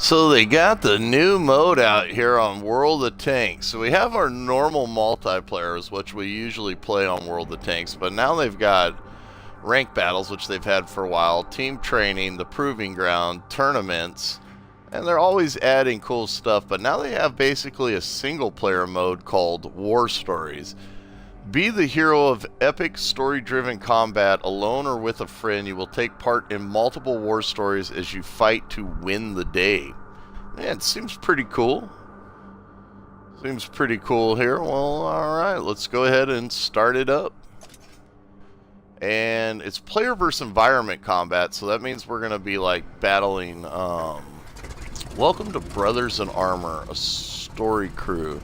So they got the new mode out here on World of Tanks. So we have our normal multiplayers, which we usually play on World of Tanks, but now they've got rank battles, which they've had for a while, team training, the proving ground, tournaments, and they're always adding cool stuff. But now they have basically a single player mode called War Stories. Be the hero of epic story-driven combat. Alone or with a friend, you will take part in multiple war stories as you fight to win the day. Man, it seems pretty cool. Seems pretty cool here. Well, alright, let's go ahead and start it up. And it's player versus environment combat, so that means we're going to be like battling. Welcome to Brothers in Armor, a story crew.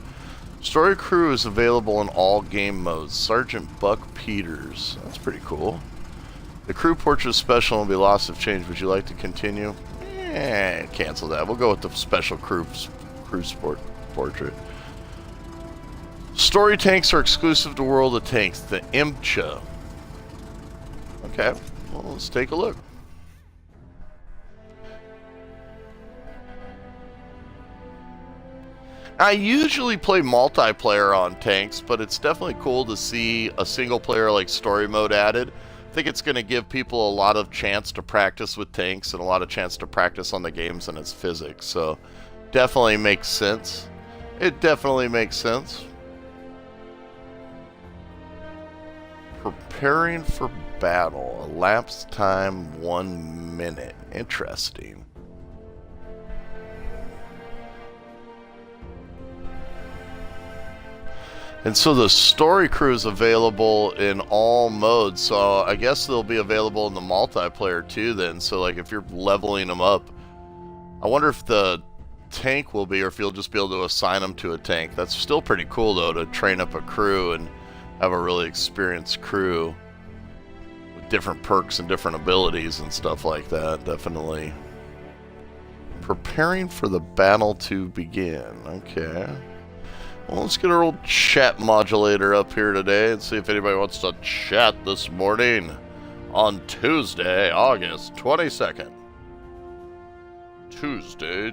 Story crew is available in all game modes. Sergeant Buck Peters. That's pretty cool. The crew portrait special will be lost if changed. Would you like to continue? Cancel that. We'll go with the special crew sport portrait. Story tanks are exclusive to World of Tanks. The IMCHA. Okay, well, let's take a look. I usually play multiplayer on tanks, but it's definitely cool to see a single player like story mode added. I think it's going to give people a lot of chance to practice with tanks and a lot of chance to practice on the games and its physics. So definitely makes sense. It definitely makes sense. Preparing for battle. Elapsed time 1 minute. Interesting. And so the story crew is available in all modes, so I guess they'll be available in the multiplayer too then. So like if you're leveling them up, I wonder if the tank will be, or if you'll just be able to assign them to a tank. That's still pretty cool though, to train up a crew and have a really experienced crew with different perks and different abilities and stuff like that. Definitely. Preparing for the battle to begin. Okay. Well, let's get our old chat modulator up here today and see if anybody wants to chat this morning on Tuesday, August 22nd. Tuesday.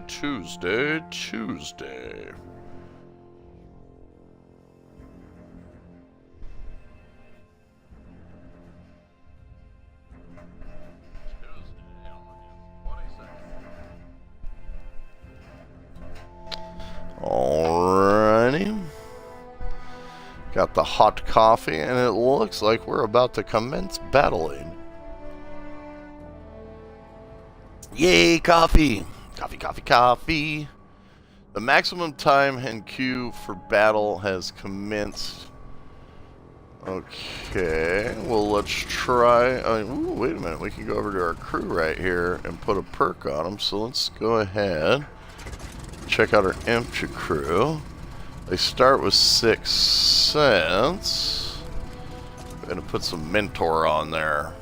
Alrighty. Got the hot coffee, and it looks like we're about to commence battling. Yay, coffee! Coffee. The maximum time and queue for battle has commenced. Okay, well, let's try. Ooh, wait a minute. We can go over to our crew right here and put a perk on them. So let's go ahead. Check out our IMCHA crew. They start with 6 cents. I'm gonna put some Mentor on there.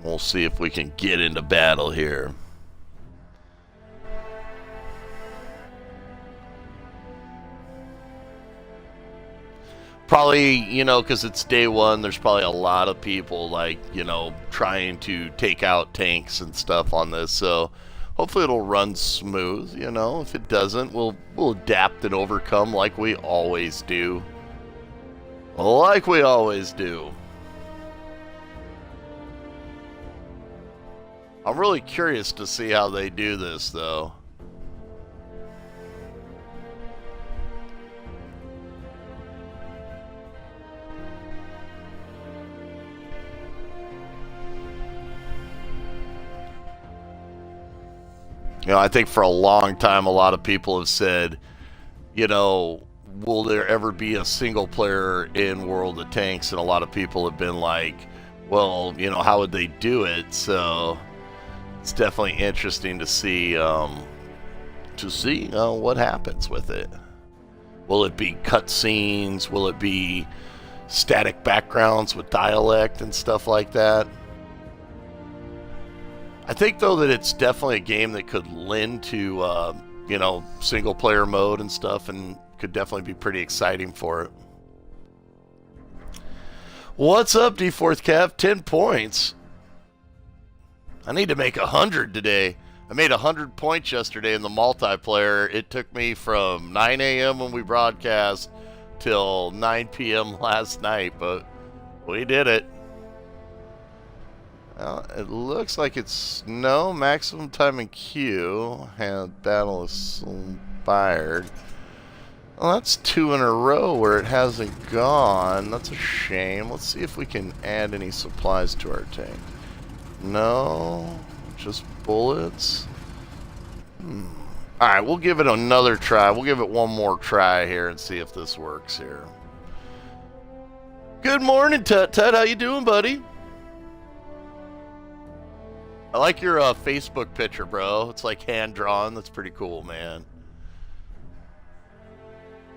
We'll see if we can get into battle here. Probably, you know, because it's day one, there's probably a lot of people, like, you know, trying to take out tanks and stuff on this. So hopefully it'll run smooth, you know. If it doesn't, we'll adapt and overcome like we always do. Like we always do. I'm really curious to see how they do this, though. You know, I think for a long time, a lot of people have said, you know, will there ever be a single player in World of Tanks? And a lot of people have been like, well, you know, how would they do it? So it's definitely interesting to see what happens with it. Will it be cutscenes? Will it be static backgrounds with dialect and stuff like that? I think, though, that it's definitely a game that could lend to, you know, single-player mode and stuff, and could definitely be pretty exciting for it. What's up, D4th Cav? 10 points. I need to make 100 today. I made 100 points yesterday in the multiplayer. It took me from 9 a.m. when we broadcast till 9 p.m. last night, but we did it. Well, it looks like it's no maximum time in queue. And battle is inspired. Well, that's 2 in a row where it hasn't gone. That's a shame. Let's see if we can add any supplies to our tank. No, just bullets. Alright, we'll give it another try. We'll give it one more try here and see if this works here. Good morning, Tut Tut. How you doing, buddy? I like your Facebook picture, bro. It's like hand-drawn. That's pretty cool, man.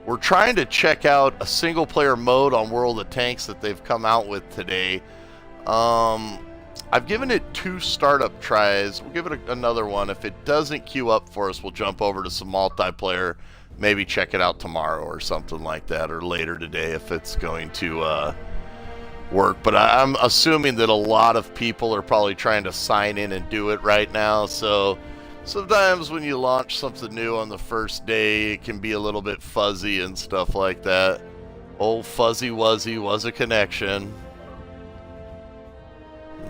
We're trying to check out a single-player mode on World of Tanks that they've come out with today. I've given it 2 startup tries. We'll give it another one. If it doesn't queue up for us, we'll jump over to some multiplayer. Maybe check it out tomorrow or something like that, or later today if it's going to work. But I'm assuming that a lot of people are probably trying to sign in and do it right now. So sometimes when you launch something new on the first day, it can be a little bit fuzzy and stuff like that. Old Fuzzy Wuzzy was a connection.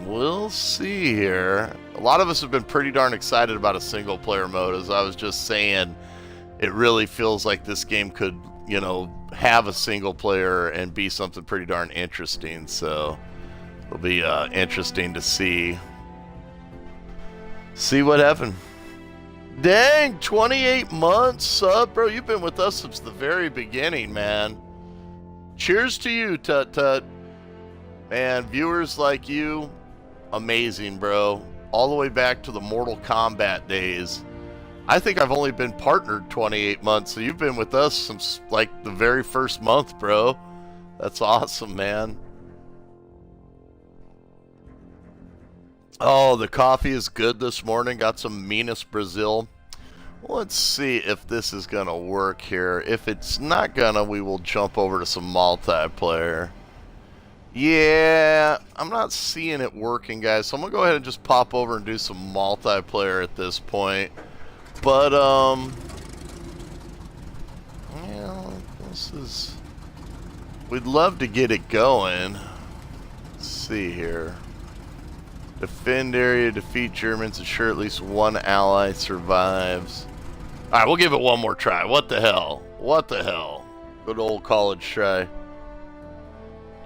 We'll see here. A lot of us have been pretty darn excited about a single player mode. As I was just saying, it really feels like this game could, you know, have a single player and be something pretty darn interesting. So it'll be interesting to see what happened. Dang, 28 months sub, bro. You've been with us since the very beginning, man. Cheers to you, Tut Tut. And viewers like you, amazing, bro. All the way back to the Mortal Kombat days. I think I've only been partnered 28 months, so you've been with us since like the very first month, bro. That's awesome, man. Oh, the coffee is good this morning. Got some Minas Brazil. Let's see if this is gonna work here. If it's not gonna, we will jump over to some multiplayer. Yeah, I'm not seeing it working, guys. So I'm gonna go ahead and just pop over and do some multiplayer at this point. But yeah, this is. We'd love to get it going. Let's see here. Defend area, defeat Germans, ensure at least one ally survives. Alright, we'll give it one more try. What the hell? What the hell? Good old college try.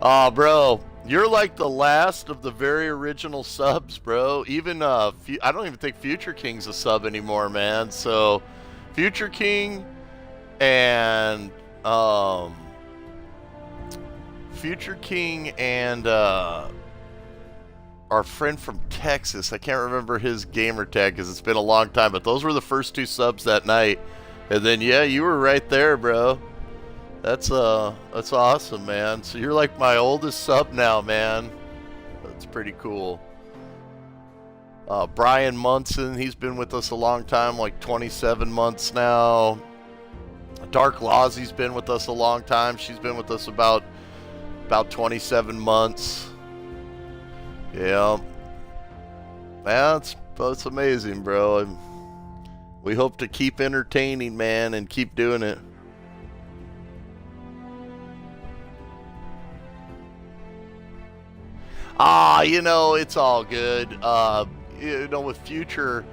Aw, bro. You're like the last of the very original subs, bro. Even, I don't even think Future King's a sub anymore, man. So, Future King and, our friend from Texas, I can't remember his gamer tag because it's been a long time, but those were the first 2 subs that night. And then, yeah, you were right there, bro. That's awesome, man. So you're like my oldest sub now, man. That's pretty cool. Brian Munson, he's been with us a long time, like 27 months now. Dark Lawsy's been with us a long time. She's been with us about 27 months. Yeah. That's amazing, bro. We hope to keep entertaining, man, and keep doing it. You know, it's all good. You know, with Future,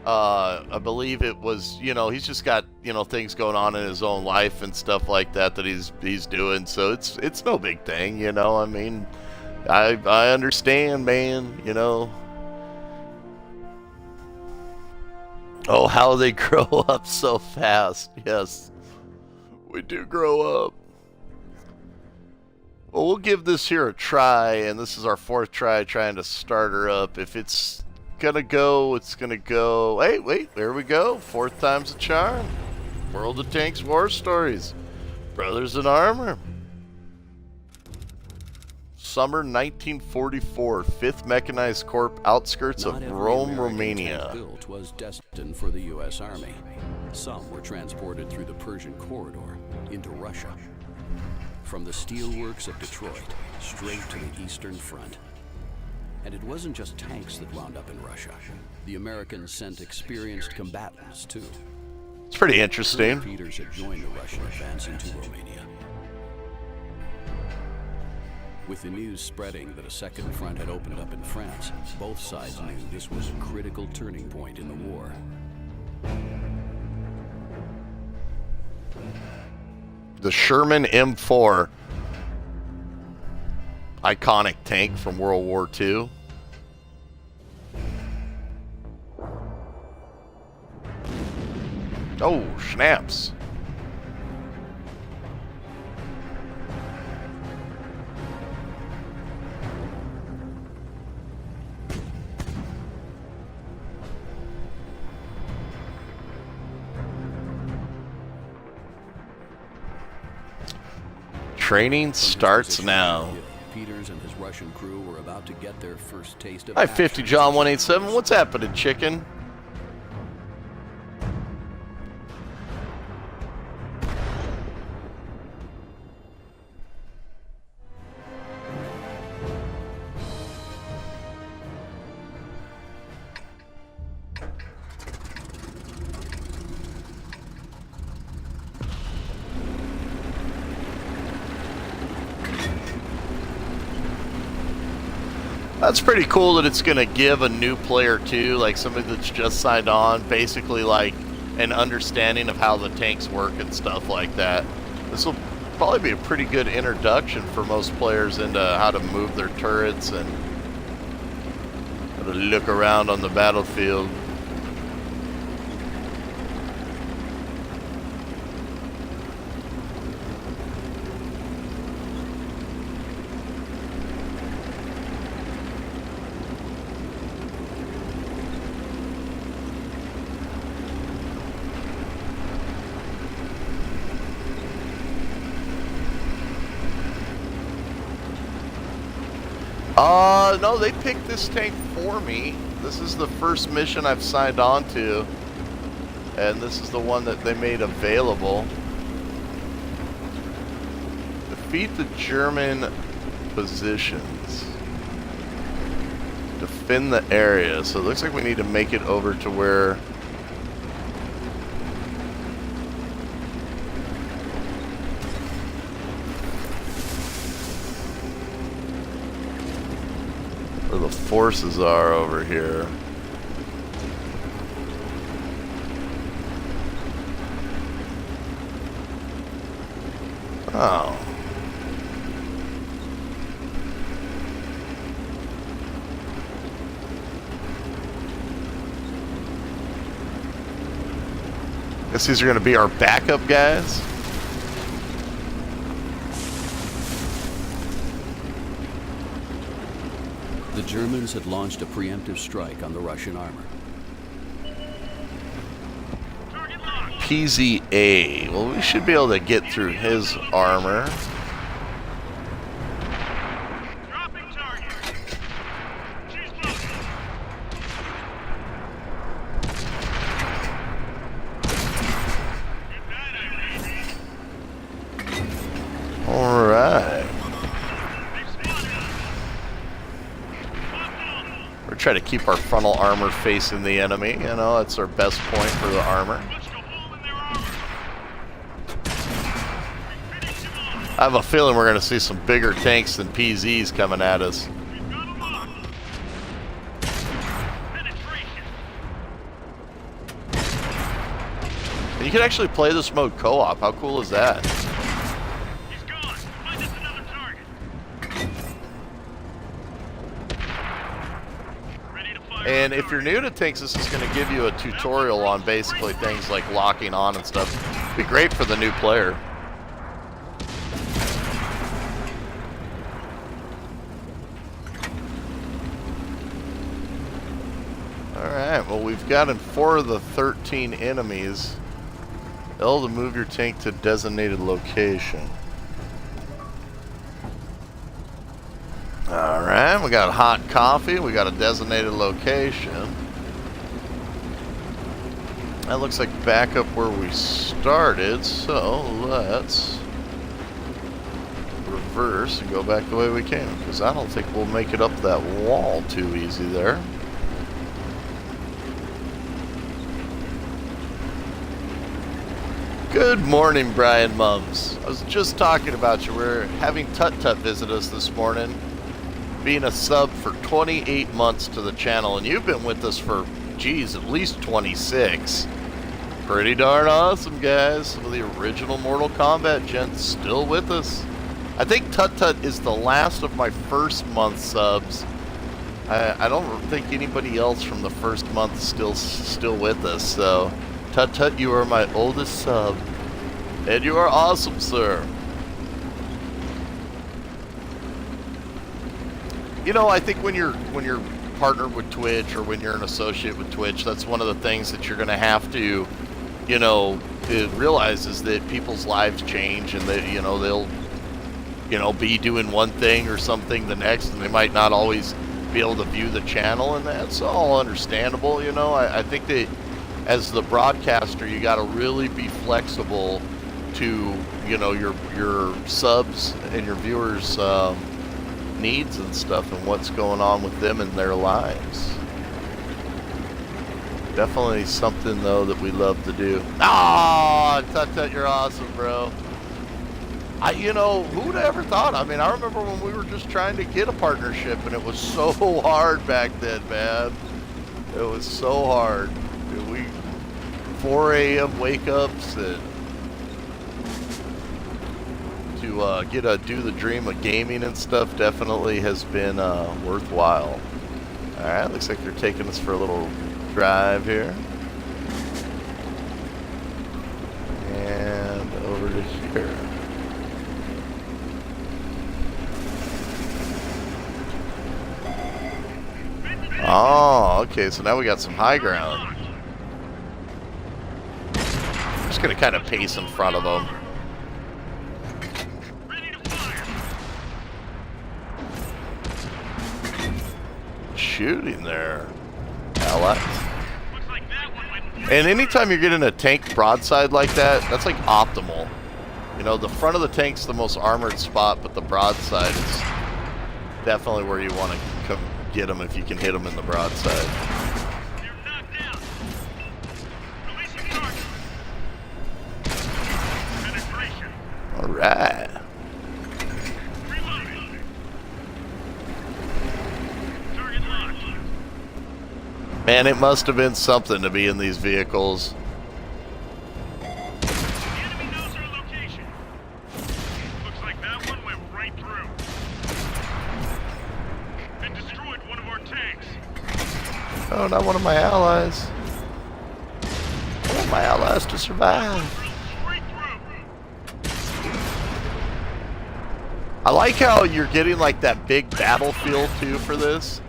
I believe it was, you know, he's just got, you know, things going on in his own life and stuff like that he's doing. So it's no big thing, you know. I mean, I understand, man, you know. Oh, how they grow up so fast. Yes, we do grow up. Well, we'll give this here a try, and this is our 4th try trying to start her up. If it's gonna go, it's gonna go. Hey, wait, there we go. 4th time's a charm. World of Tanks War Stories. Brothers in Armor. Summer 1944, 5th Mechanized Corps, outskirts of Rome, Romania. Built was destined for the U.S. Army. Some were transported through the Persian corridor into Russia. From the steelworks of Detroit straight to the Eastern Front. And it wasn't just tanks that wound up in Russia. The Americans sent experienced combatants, too. It's pretty interesting. Peters had joined the Russian advance into Romania. With the news spreading that a second front had opened up in France, both sides knew this was a critical turning point in the war. The Sherman M4. Iconic tank from World War II. Oh, snaps. Training starts now. Peters and his Russian crew were about to get their first taste of Hi, 50 John 187. What's happening, chicken? That's pretty cool that it's going to give a new player too, like somebody that's just signed on, basically like an understanding of how the tanks work and stuff like that. This will probably be a pretty good introduction for most players into how to move their turrets and how to look around on the battlefield. No, they picked this tank for me. This is the first mission I've signed on to, and this is the one that they made available. Defeat the German positions. Defend the area. So it looks like we need to make it over to where the forces are over here. Oh. Guess these are going to be our backup guys. The Germans had launched a preemptive strike on the Russian armor. PZA. Well, we should be able to get through his armor. Dropping target. All right. We're trying to keep our frontal armor facing the enemy. You know, that's our best point for the armor. I have a feeling we're going to see some bigger tanks than PZs coming at us. And you can actually play this mode co-op. How cool is that? He's gone. Find us another target. Ready to fire. And if you're new to tanks, this is going to give you a tutorial on basically things like locking on and stuff. It'd be great for the new player. Alright, well we've got in 4 of the 13 enemies. L to move your tank to designated location. Alright, we got hot coffee, we got a designated location. That looks like back up where we started, so let's reverse and go back the way we came, because I don't think we'll make it up that wall too easy there. Good morning, Brian Mums. I was just talking about you. We're having Tut Tut visit us this morning, being a sub for 28 months to the channel, and you've been with us for, geez, at least 26. Pretty darn awesome, guys. Some of the original Mortal Kombat gents still with us. I think Tut Tut is the last of my first month subs. I don't think anybody else from the first month is still with us, so Tut Tut, you are my oldest sub, and you are awesome, sir. You know, I think when you're partnered with Twitch, or when you're an associate with Twitch, that's one of the things that you're going to have to, you know, realize is that people's lives change, and that, you know, they'll, you know, be doing one thing or something the next, and they might not always be able to view the channel, and that's all understandable. You know, I think that as the broadcaster, you got to really be flexible to, you know, your subs and your viewers' needs and stuff, and what's going on with them in their lives. Definitely something, though, that we love to do. Ah, Tut Tut, you're awesome, bro. You know, who would have ever thought? I mean, I remember when we were just trying to get a partnership, and it was so hard back then, man. It was so hard. 4 a.m. wake-ups, and to do the dream of gaming and stuff definitely has been worthwhile. Alright, looks like they're taking us for a little drive here. And over to here. Oh, okay, so now we got some high ground. I'm just going to kind of pace in front of them. Shooting there, ally. And anytime you're getting a tank broadside like that, that's like optimal. You know, the front of the tank's the most armored spot, but the broadside is definitely where you want to come get them if you can hit them in the broadside. All right. Man, it must have been something to be in these vehicles. The enemy knows our location. Looks like that one went right through. And destroyed one of our tanks. Oh, not one of my allies. I want my allies to survive. Straight through. I like how you're getting like that big battlefield too for this.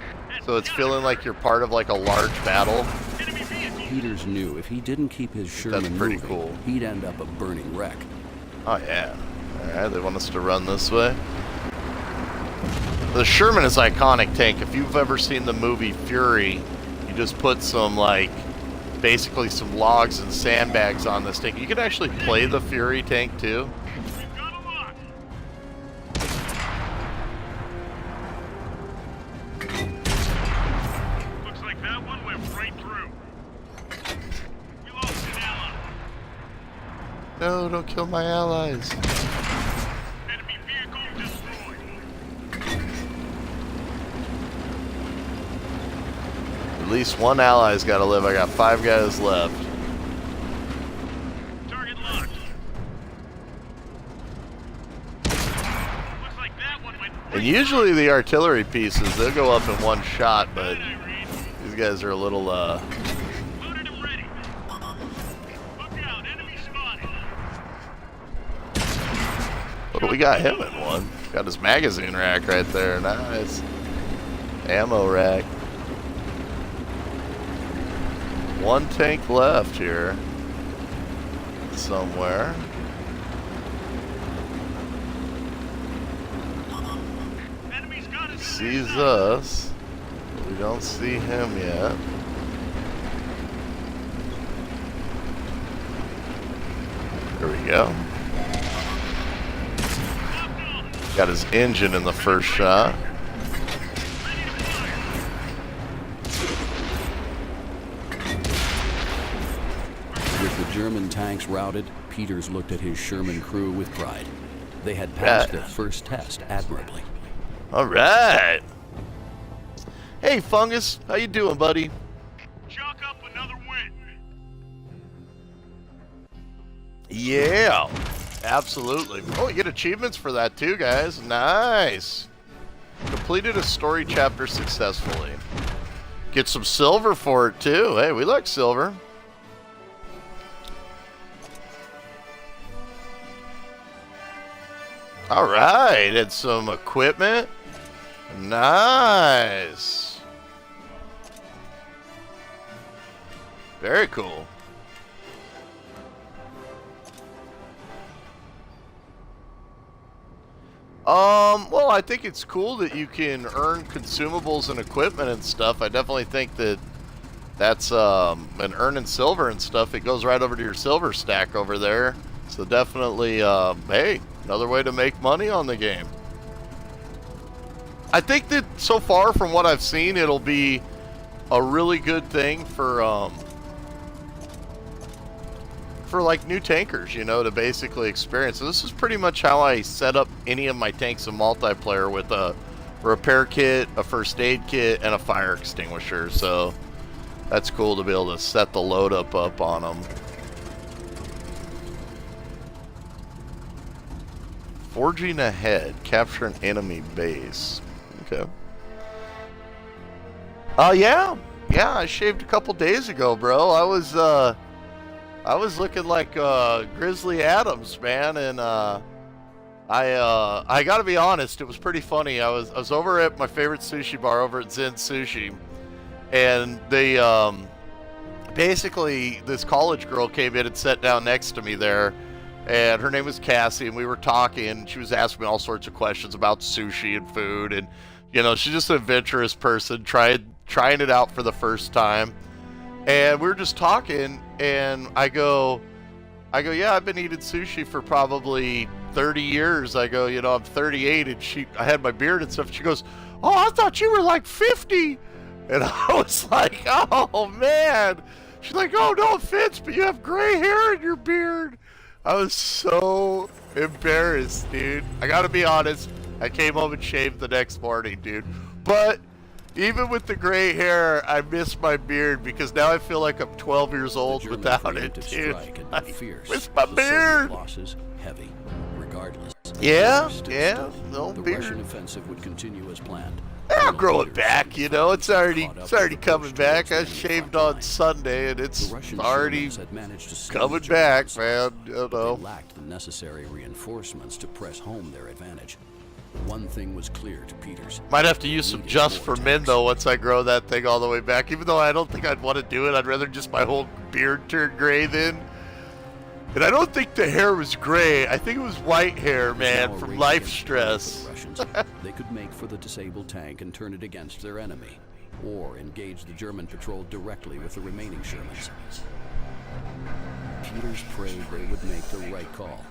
So it's feeling like you're part of like a large battle. Enemy vehicle. Peters knew if he didn't keep his Sherman That's pretty moving, cool. he'd end up a burning wreck. Oh yeah. Alright, they want us to run this way. The Sherman is an iconic tank. If you've ever seen the movie Fury, you just put some like, basically some logs and sandbags on this tank. You can actually play the Fury tank too. We've got a lock. Looks like that one went right through. We lost an ally. No, don't kill my allies. Enemy vehicle destroyed. At least one ally's got to live. I got 5 guys left. Target locked. Looks like that one went right And usually the artillery pieces, they'll go up in one shot, but through, Irene. these guys are a little, Loaded and ready. Look out, enemy spotted. But we got him in one. Got his magazine rack right there. Nice. Ammo rack. One tank left here. Somewhere. Enemy's got us. Sees us. But we don't see him yet. There we go. Locked on. Got his engine in the first shot. With the German tanks routed, Peters looked at his Sherman crew with pride. They had passed their first test admirably. All right. Hey, Fungus, how you doing, buddy? Chalk up another win. Yeah, absolutely. Oh, you get achievements for that too, guys. Nice. Completed a story chapter successfully. Get some silver for it too. Hey, we like silver. All right, and some equipment. Nice. Very cool. Well, I think it's cool that you can earn consumables and equipment and stuff. I definitely think that that's an earning silver and stuff. It goes right over to your silver stack over there. So definitely, hey, another way to make money on the game. I think that so far from what I've seen, it'll be a really good thing for like new tankers, you know, to basically experience. So this is pretty much how I set up any of my tanks in multiplayer, with a repair kit, a first aid kit, and a fire extinguisher. So that's cool to be able to set the load up on them. Forging ahead, capture an enemy base. Okay. Oh yeah, I shaved a couple days ago, bro. I was looking like Grizzly Adams, man, and I gotta be honest, it was pretty funny. I was over at my favorite sushi bar over at Zen Sushi, and they basically, this college girl came in and sat down next to me there, and her name was Cassie, and we were talking, and she was asking me all sorts of questions about sushi and food, and you know, she's just an adventurous person, trying it out for the first time. And we were just talking, and I go, yeah, I've been eating sushi for probably 30 years. I go, you know, I'm 38, and I had my beard and stuff. She goes, oh, I thought you were like 50. And I was like, oh, man. She's like, oh, no offense, but you have gray hair in your beard. I was so embarrassed, dude. I gotta be honest, I came home and shaved the next morning, dude. But even with the gray hair, I miss my beard, because now I feel like I'm 12 years old without it, dude. I miss my beard. Losses heavy, regardless. Yeah, no the beard. Russian offensive would continue as planned. I'll grow it back, you know. It's already coming back. I shaved on Sunday, and it's already coming back, man. You know. They lacked the necessary reinforcements to press home their advantage. One thing was clear to Peters. Might have to use some Just for Men, though, once I grow that thing all the way back. Even though I don't think I'd want to do it. I'd rather just my whole beard turn gray then. And I don't think the hair was gray. I think it was white hair, man, from life stress. They could make for the disabled tank and turn it against their enemy, or engage the German patrol directly with the remaining Shermans. Peters prayed they would make the right call.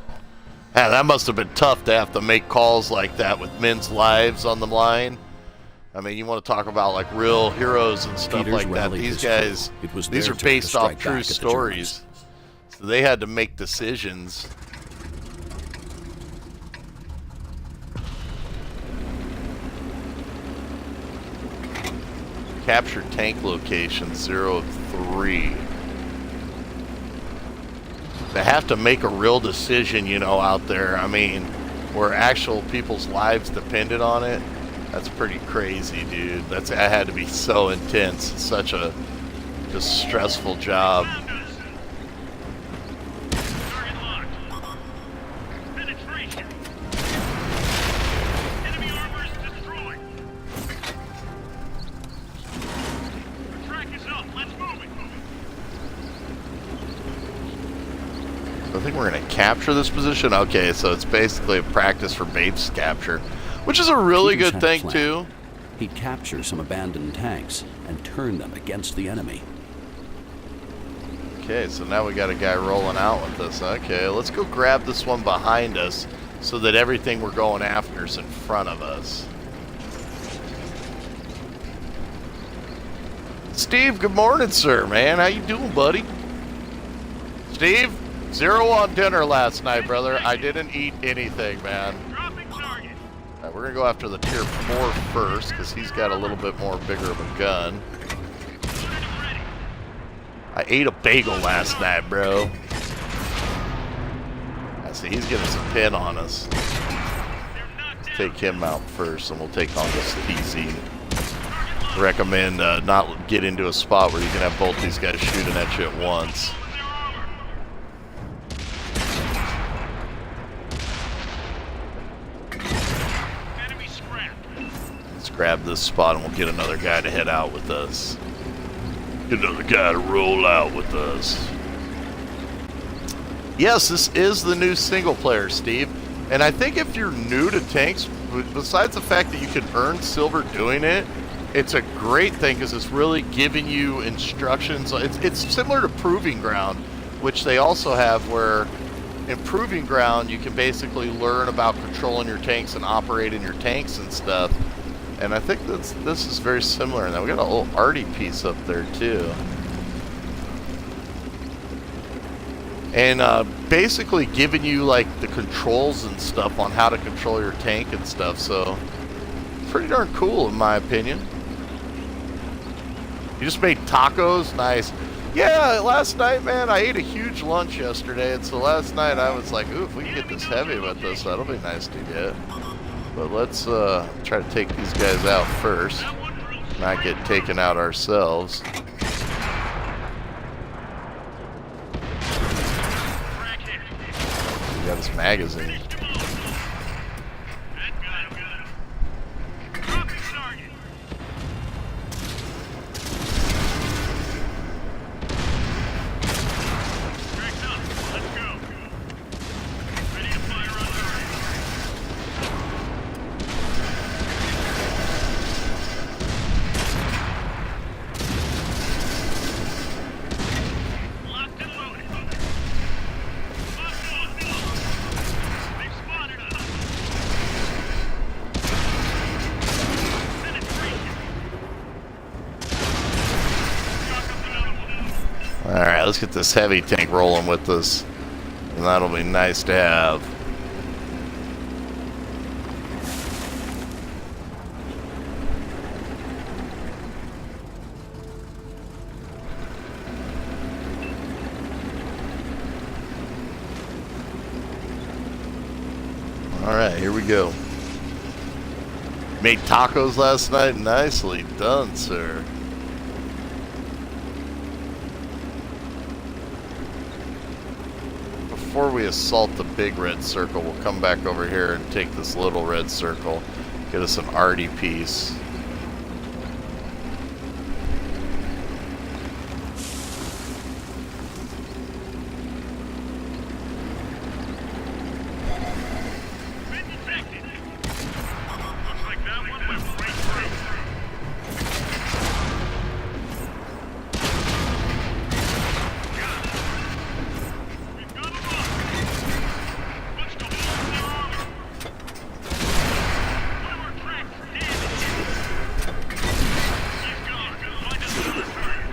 Yeah, that must have been tough to have to make calls like that with men's lives on the line. I mean, you want to talk about like real heroes and stuff Peters like that. These guys, these are based off true stories. So they had to make decisions. Capture tank location 0 of 3. They have to make a real decision, you know, out there. I mean, where actual people's lives depended on it. That's pretty crazy, dude. That had to be so intense. It's such a just stressful job. Target locked. Penetration. Enemy armor is destroyed. The track is up. Let's move it. I think we're going to capture this position. Okay, so it's basically a practice for base capture, which is a really Peters good had a thing, plan. too. He'd capture some abandoned tanks and turn them against the enemy. Okay, so now we got a guy rolling out with us. Okay, let's go grab this one behind us. so that everything we're going after is in front of us. Steve, good morning, sir, man. How you doing, buddy? Steve, 0 on dinner last night, brother. I didn't eat anything, man. Dropping target. All right, we're going to go after the tier 4 first, because he's got a little bit more bigger of a gun. Ready. I ate a bagel last night, bro. I see he's getting some pin on us. They're knocked down. Take him out first, and we'll take on this TZ. Recommend not get into a spot where you can have both these guys shooting at you at once. Their armor. Enemy scrapped. Let's grab this spot and we'll get another guy to head out with us. Get another guy to roll out with us. Yes, this is the new single player, Steve. And I think if you're new to tanks, besides the fact that you can earn silver doing it, it's a great thing because it's really giving you instructions. It's similar to Proving Ground, which they also have, where in Proving Ground you can basically learn about controlling your tanks and operating your tanks and stuff. And I think this is very similar in that. We got a little arty piece up there too. And basically giving you like the controls and stuff on how to control your tank and stuff. So pretty darn cool in my opinion. You just made tacos? Nice. Yeah, last night, man, I ate a huge lunch yesterday. And so last night I was like, ooh, if we can get this heavy with this, that'll be nice to get. But let's try to take these guys out first. Not get taken out ourselves. We got his magazine. That got him. Dropping target. Cracked up. Let's go. Ready to fire on target. Locked and loaded. They've spotted us. Penetration. Knock up another one. Alright, let's get this heavy tank rolling with us. And that'll be nice to have. Alright, here we go. Made tacos last night? Nicely done, sir. Before we assault the big red circle, we'll come back over here and take this little red circle. Get us an arty piece. Been detected. Looks like that one went right through. We've got him up. Punched a hole in their armor. One of our tracks damaged. He's gone. Find us another target.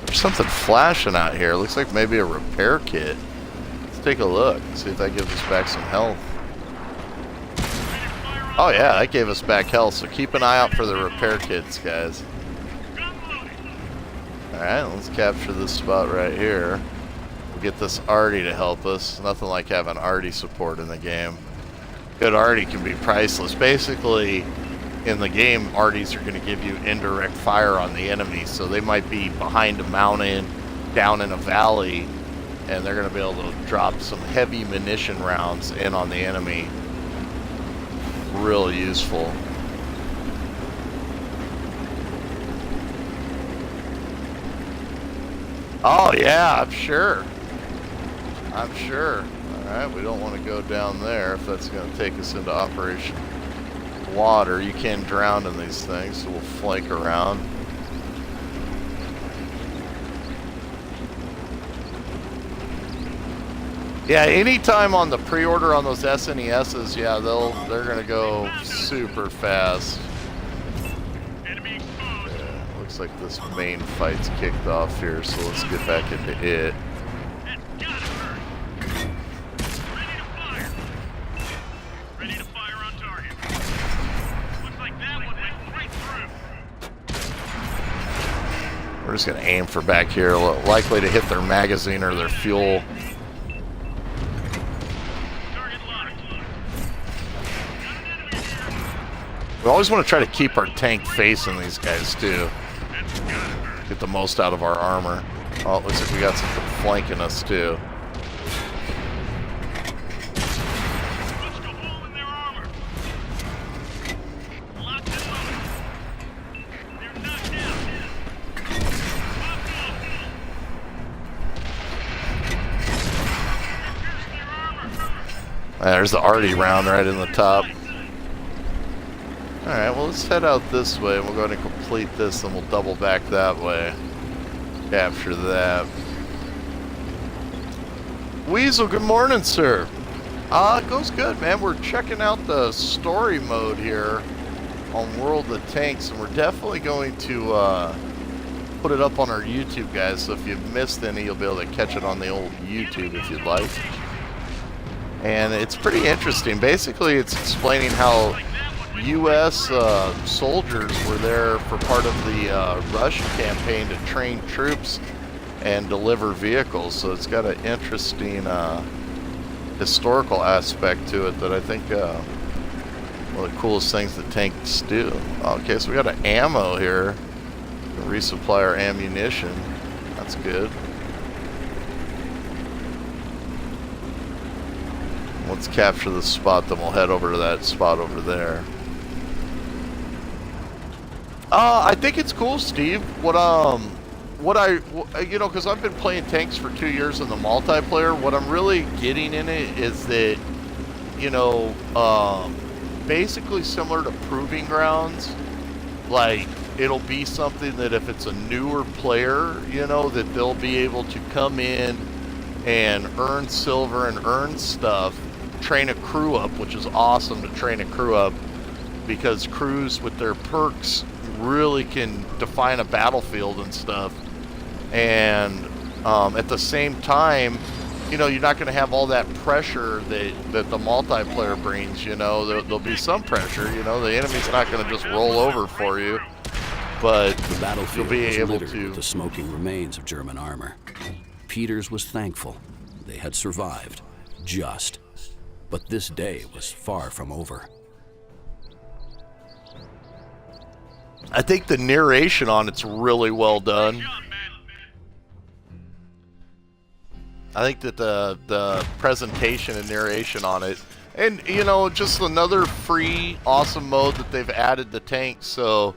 There's something flashing out here. Looks like maybe a repair kit. Let's take a look. See if that gives us back some health. Oh yeah, that gave us back health. So keep an eye out for the repair kits, guys. Gun loaded. Alright, let's capture this spot right here. We'll get this arty to help us. Nothing like having arty support in the game. Good arty can be priceless. Basically, in the game, arties are going to give you indirect fire on the enemy. So they might be behind a mountain, down in a valley, and they're going to be able to drop some heavy munition rounds in on the enemy. Real useful. Oh yeah, I'm sure. I'm sure. Alright, we don't want to go down there if that's going to take us into Operation Water. You can drown in these things, so we'll flank around. Yeah, anytime on the pre-order on those SNESs, yeah, they're gonna go super fast. Enemy exposed. Yeah, looks like this main fight's kicked off here, so let's get back into it. That's gotta hurt. Ready to fire. Ready to fire on target. Looks like that one went right through. We're just gonna aim for back here, likely to hit their magazine or their fuel. Target locked. Got an enemy here. We always want to try to keep our tank facing these guys too. That's gotta hurt. Get the most out of our armor. Oh, it looks like we got something flanking us too. Punched a hole in their armor. Locked and loaded. They're knocked down. Popped off. Pierced their armor. There's the arty round right in the top. Alright, well let's head out this way and we'll go ahead and complete this and we'll double back that way. Capture that. Weasel, good morning, sir. It goes good, man. We're checking out the story mode here on World of Tanks, and we're definitely going to put it up on our YouTube, guys. So if you've missed any, you'll be able to catch it on the old YouTube if you'd like. And it's pretty interesting. Basically, it's explaining how U.S. soldiers were there for part of the Russian campaign to train troops and deliver vehicles. So it's got an interesting historical aspect to it that I think one of the coolest things that tanks do. Okay, so we got an ammo here. Resupply our ammunition. That's good. Let's capture the spot, then we'll head over to that spot over there. I think it's cool, Steve. You know, because I've been playing tanks for 2 years in the multiplayer. What I'm really getting in it is that, you know, basically similar to Proving Grounds. Like, it'll be something that if it's a newer player, you know, that they'll be able to come in and earn silver and earn stuff, train a crew up, which is awesome to train a crew up, because crews with their perks really can define a battlefield and stuff. And at the same time, you know, you're not going to have all that pressure that the multiplayer brings. You know, there'll be some pressure. You know, the enemy's not going to just roll over for you, but The battlefield you'll be was able littered to. with the smoking remains of German armor. Peters was thankful they had survived, just. But this day was far from over. I think the narration on it's really well done. Job, man. I think that the presentation and narration on it, and you know, just another free awesome mode that they've added to tanks. So,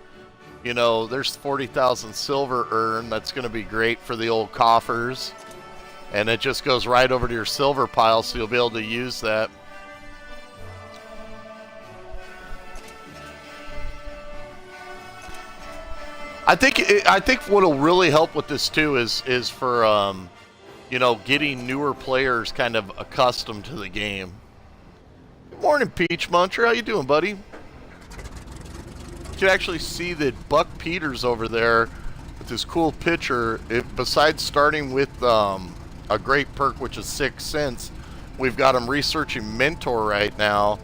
you know, there's 40,000 silver earned. That's going to be great for the old coffers, and it just goes right over to your silver pile, so you'll be able to use that. I think what'll really help with this too is for you know, getting newer players kind of accustomed to the game. Good morning, Peach Muncher. How you doing, buddy? You can actually see that Buck Peters over there with this cool picture. Besides starting with a great perk, which is 6 cents, we've got him researching Mentor right now,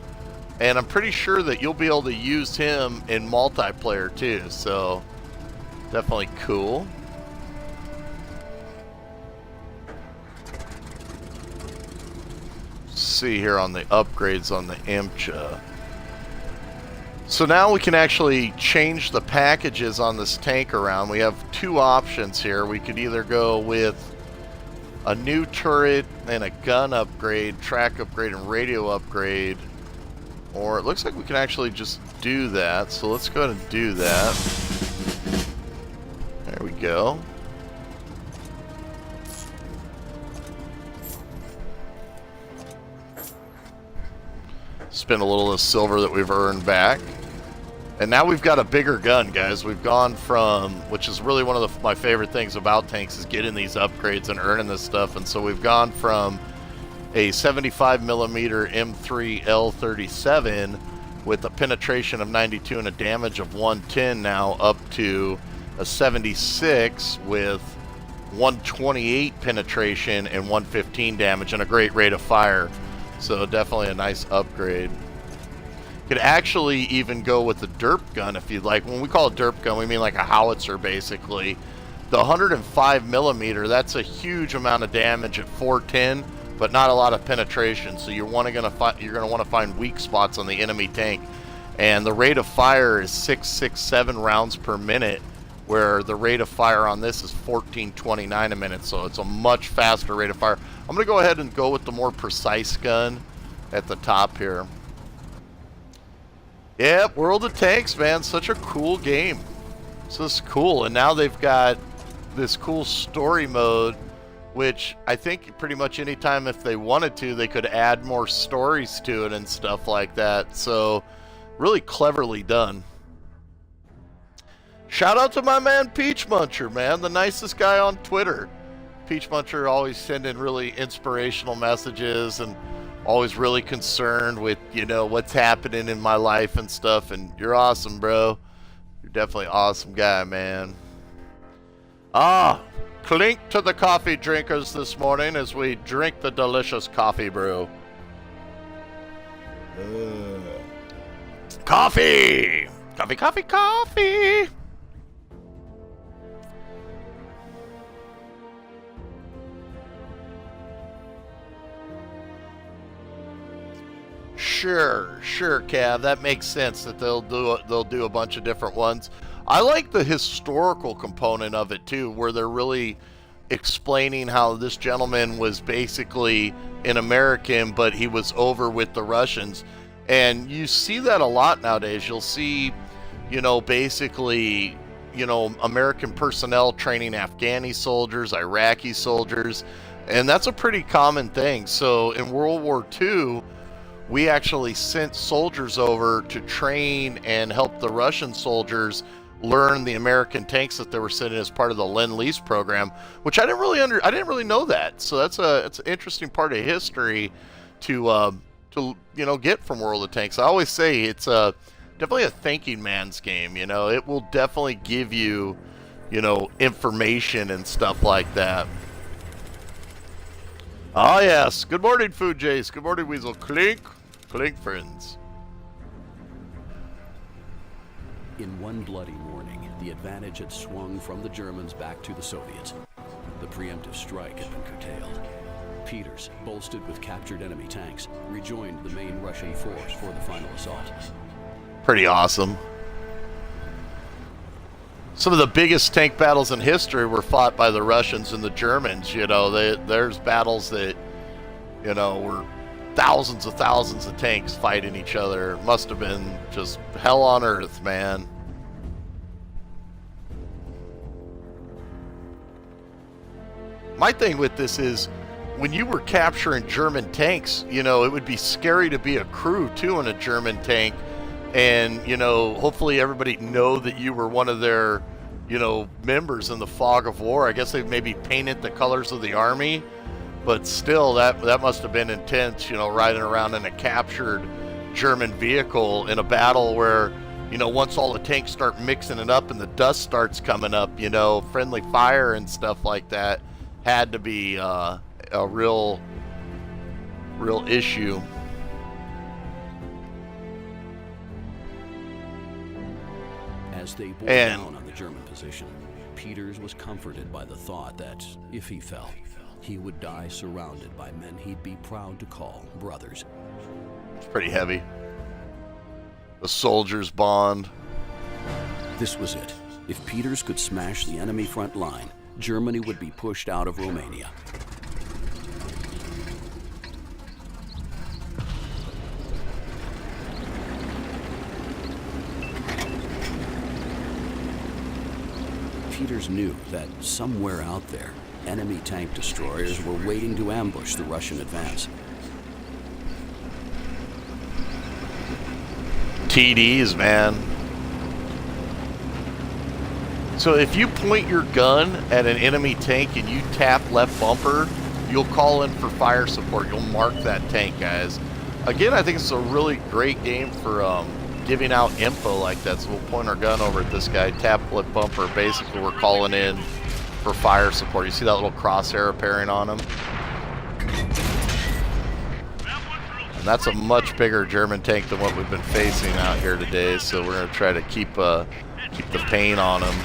and I'm pretty sure that you'll be able to use him in multiplayer too. So definitely cool. See here on the upgrades on the IMCHA. So now we can actually change the packages on this tank around. We have two options here. We could either go with a new turret and a gun upgrade, track upgrade, and radio upgrade. Or it looks like we can actually just do that. So let's go ahead and do that. There we go. Spend a little of the silver that we've earned back. And now we've got a bigger gun, guys. We've gone from, which is really one of my favorite things about tanks, is getting these upgrades and earning this stuff. And so we've gone from a 75mm M3 L37 with a penetration of 92 and a damage of 110 now up to a 76 with 128 penetration and 115 damage and a great rate of fire. So definitely a nice upgrade. Could actually even go with the derp gun if you'd like. When we call a derp gun, we mean like a howitzer basically. The 105mm, that's a huge amount of damage at 410, but not a lot of penetration. So you're going to want to find weak spots on the enemy tank. And the rate of fire is 667 rounds per minute, where the rate of fire on this is 1429 a minute. So it's a much faster rate of fire. I'm going to go ahead and go with the more precise gun at the top here. Yep, World of Tanks, man. Such a cool game. So it's cool. And now they've got this cool story mode, which I think pretty much anytime if they wanted to, they could add more stories to it and stuff like that. So really cleverly done. Shout out to my man Peach Muncher, man. The nicest guy on Twitter. Peach Muncher always sending really inspirational messages and always really concerned with, you know, what's happening in my life and stuff. And you're awesome, bro. You're definitely an awesome guy, man. Clink to the coffee drinkers this morning as we drink the delicious coffee brew. Coffee! Coffee, coffee, coffee! Sure, Cav. That makes sense that they'll do a bunch of different ones. I like the historical component of it too, where they're really explaining how this gentleman was basically an American, but he was over with the Russians. And you see that a lot nowadays. You'll see, you know, basically, you know, American personnel training Afghani soldiers, Iraqi soldiers, and that's a pretty common thing. So in World War II, we actually sent soldiers over to train and help the Russian soldiers learn the American tanks that they were sending as part of the Lend-Lease program, which I didn't really know that. So it's an interesting part of history to you know, get from World of Tanks. I always say it's definitely a thinking man's game. You know, it will definitely give you, you know, information and stuff like that. Oh yes, good morning, Food Jace. Good morning, Weasel. Clink, clink, friends. In one bloody morning, the advantage had swung from the Germans back to the Soviets. The preemptive strike had been curtailed. Peters, bolstered with captured enemy tanks, rejoined the main Russian force for the final assault. Pretty awesome. Some of the biggest tank battles in history were fought by the Russians and the Germans. You know, there's battles that, you know, were thousands of tanks fighting each other. It must have been just hell on earth, man. My thing with this is, when you were capturing German tanks, you know, it would be scary to be a crew too in a German tank. And, you know, hopefully everybody know that you were one of their, you know, members in the fog of war. I guess they maybe painted the colors of the army, but still that must have been intense, you know, riding around in a captured German vehicle in a battle where, you know, once all the tanks start mixing it up and the dust starts coming up, you know, friendly fire and stuff like that had to be a real issue. As they bore down on the German position, Peters was comforted by the thought that, if he fell, he would die surrounded by men he'd be proud to call brothers. It's pretty heavy. The soldiers' bond. This was it. If Peters could smash the enemy front line, Germany would be pushed out of Romania. Peters knew that somewhere out there, enemy tank destroyers were waiting to ambush the Russian advance. TDs, man. So if you point your gun at an enemy tank and you tap left bumper, you'll call in for fire support. You'll mark that tank, guys. Again, I think it's a really great game for giving out info like that. So we'll point our gun over at this guy, tap flip bumper. Basically, we're calling in for fire support. You see that little crosshair appearing on him? And that's a much bigger German tank than what we've been facing out here today. So we're going to try to keep the pain on him.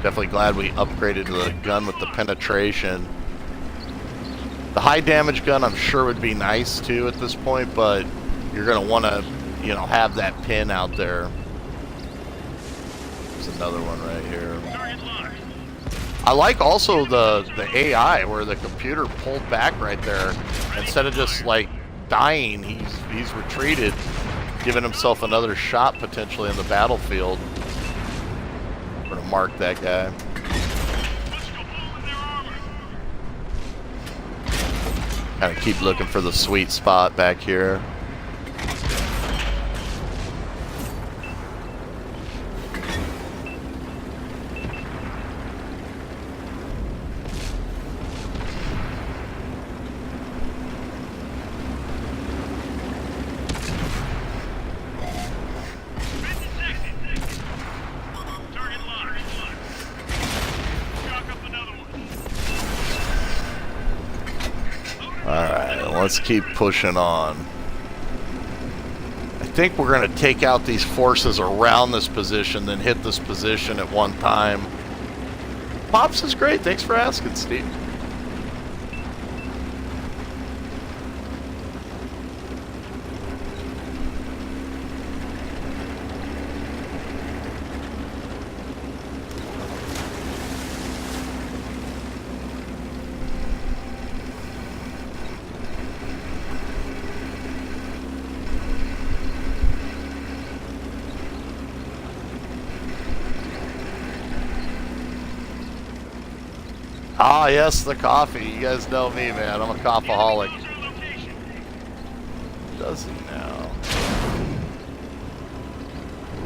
Definitely glad we upgraded to the gun with the penetration. The high damage gun, I'm sure, would be nice too at this point, but you're going to want to, you know, have that pin out there. There's another one right here. I like also the AI where the computer pulled back right there. Instead of just like dying, he's retreated, giving himself another shot potentially in the battlefield. We're gonna mark that guy. Kind of keep looking for the sweet spot back here. Let's keep pushing on. I think we're going to take out these forces around this position, then hit this position at one time. Pops is great. Thanks for asking, Steve. Ah, yes, the coffee. You guys know me, man. I'm a coffeeholic. Does he now?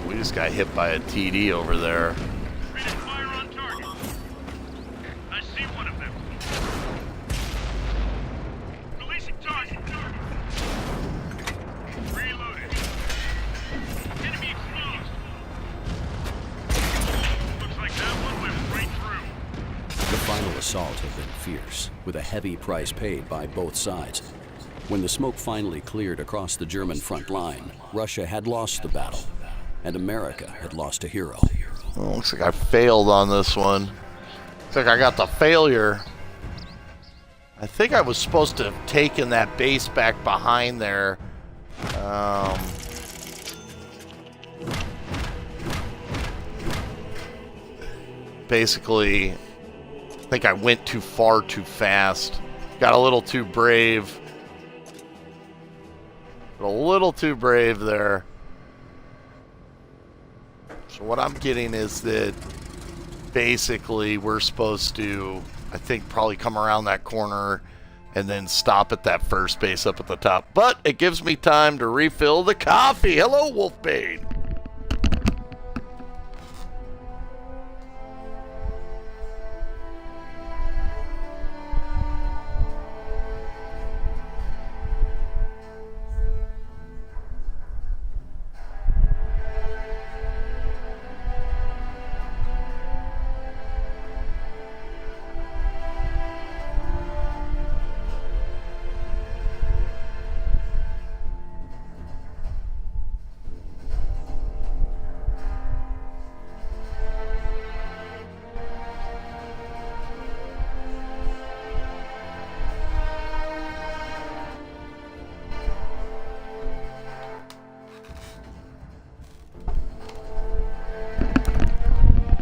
We just got hit by a TD over there. Fire on target. I see one of them. Releasing target. Reloaded. Enemy exposed. Looks like that one went right through. The final assault had been fierce, with a heavy price paid by both sides. When the smoke finally cleared across the German front line, Russia had lost the battle, and America had lost a hero. Oh, looks like I failed on this one. Looks like I got the failure. I think I was supposed to have taken that base back behind there. Basically, I think I went too far too fast. Got a little too brave. A little too brave there. So what I'm getting is that basically we're supposed to, I think, probably come around that corner and then stop at that first base up at the top. But it gives me time to refill the coffee. Hello, Wolfbane.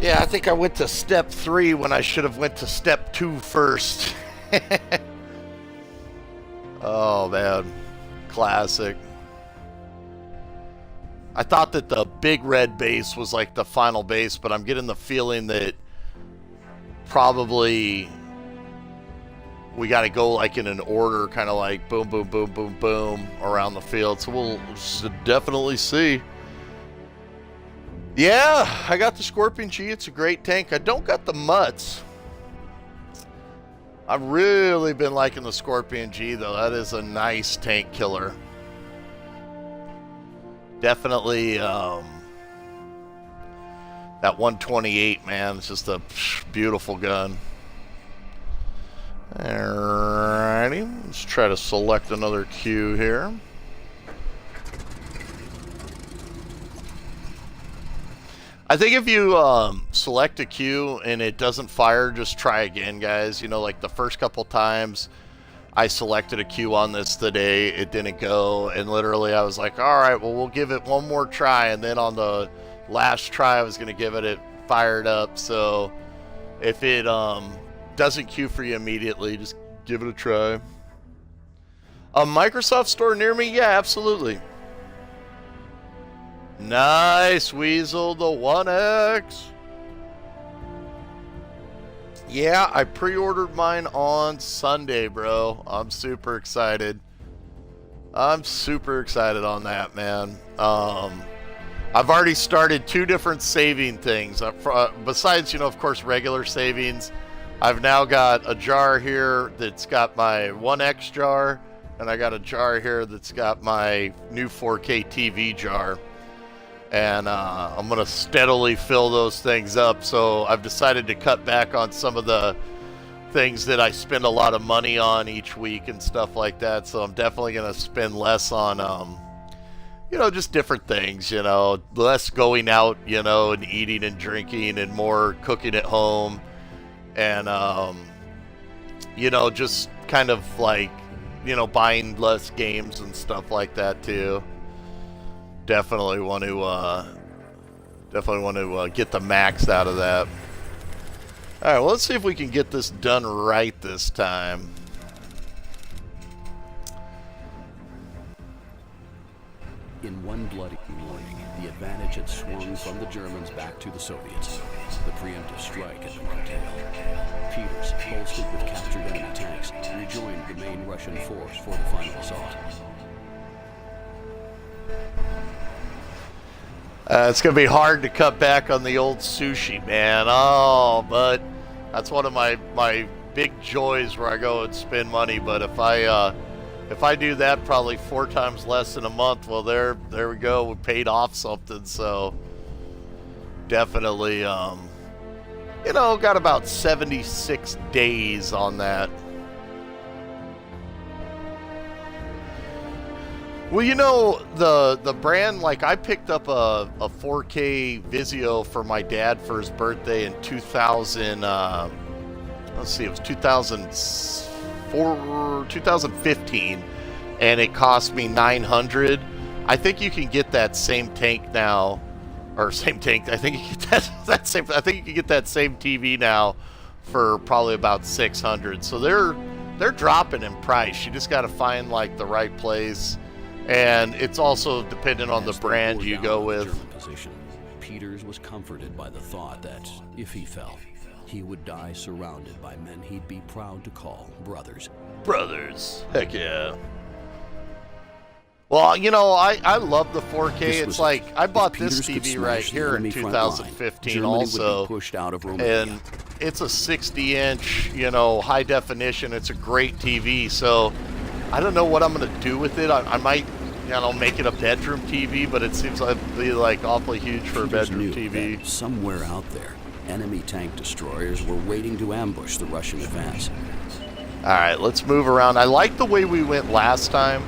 Yeah, I think I went to step 3 when I should have went to step 2 first. Oh, man. Classic. I thought that the big red base was like the final base, but I'm getting the feeling that probably we got to go like in an order, kind of like boom, boom, boom, boom, boom around the field. So we'll definitely see. Yeah, I got the Scorpion G. It's a great tank. I don't got the Mutts. I've really been liking the Scorpion G, though. That is a nice tank killer. Definitely, that 128, man, it's just a beautiful gun. Alrighty, let's try to select another queue here. I think if you select a queue and it doesn't fire, just try again, guys. You know, like the first couple times I selected a queue on this today, it didn't go, and literally I was like, all right, well, we'll give it one more try, and then on the last try I was going to give it, it fired up. So if it doesn't queue for you immediately, just give it a try. A Microsoft store near me? Yeah, absolutely. Nice, Weasel, the 1X. Yeah, I pre-ordered mine on Sunday, bro. I'm super excited. I'm super excited on that, man. I've already started 2 different saving things. Besides, you know, of course, regular savings, I've now got a jar here that's got my 1X jar, and I got a jar here that's got my new 4K TV jar. And I'm going to steadily fill those things up. So I've decided to cut back on some of the things that I spend a lot of money on each week and stuff like that. So I'm definitely going to spend less on, you know, just different things, you know, less going out, you know, and eating and drinking, and more cooking at home. And, you know, just kind of like, you know, buying less games and stuff like that too. Definitely want to get the max out of that. All right, well, let's see if we can get this done right this time. In one bloody morning, the advantage had swung from the Germans back to the Soviets. The preemptive strike had been curtailed. Peters, bolstered with captured enemy tanks, rejoined the main Russian force for the final assault. It's going to be hard to cut back on the old sushi, man. Oh, but that's one of my big joys where I go and spend money. But if I do that probably 4 times less in a month, well, there we go. We paid off something. So definitely, you know, got about 76 days on that. Well, you know, the brand, like, I picked up a 4K Vizio for my dad for his birthday in 2000, let's see, it was 2015, and it cost me $900. I think you can get that same tank now, or same tank, I think you get that same, I think you can get that same TV now for probably about $600. So they're dropping in price. You just got to find, like, the right place. And it's also dependent on the brand you go with. Peters was comforted by the thought that, if he fell, he would die surrounded by men he'd be proud to call brothers. Brothers. Heck yeah. Well, you know, I love the 4K. It's like, I bought this TV right here in 2015 also. Pushed out of Romania. And it's a 60-inch, you know, high definition. It's a great TV. So I don't know what I'm going to do with it. I might, you know, make it a bedroom TV, but it seems like it'd be like awfully huge for a bedroom TV. Somewhere out there, enemy tank destroyers were waiting to ambush the Russian advance. All right, let's move around. I like the way we went last time,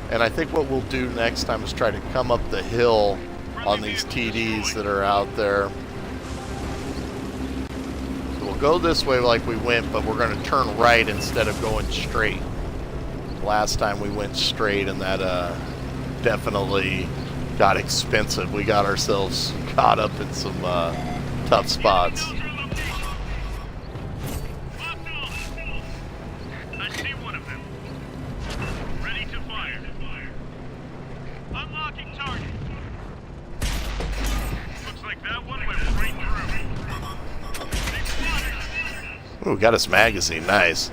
and I think what we'll do next time is try to come up the hill on these TDs that are out there. So we'll go this way like we went, but we're going to turn right instead of going straight. Last time we went straight, and that definitely got expensive. We got ourselves caught up in some tough spots. I see one of them. Ready to fire. Unlocking target. Looks like that one went right through. Ooh, got his magazine. Nice.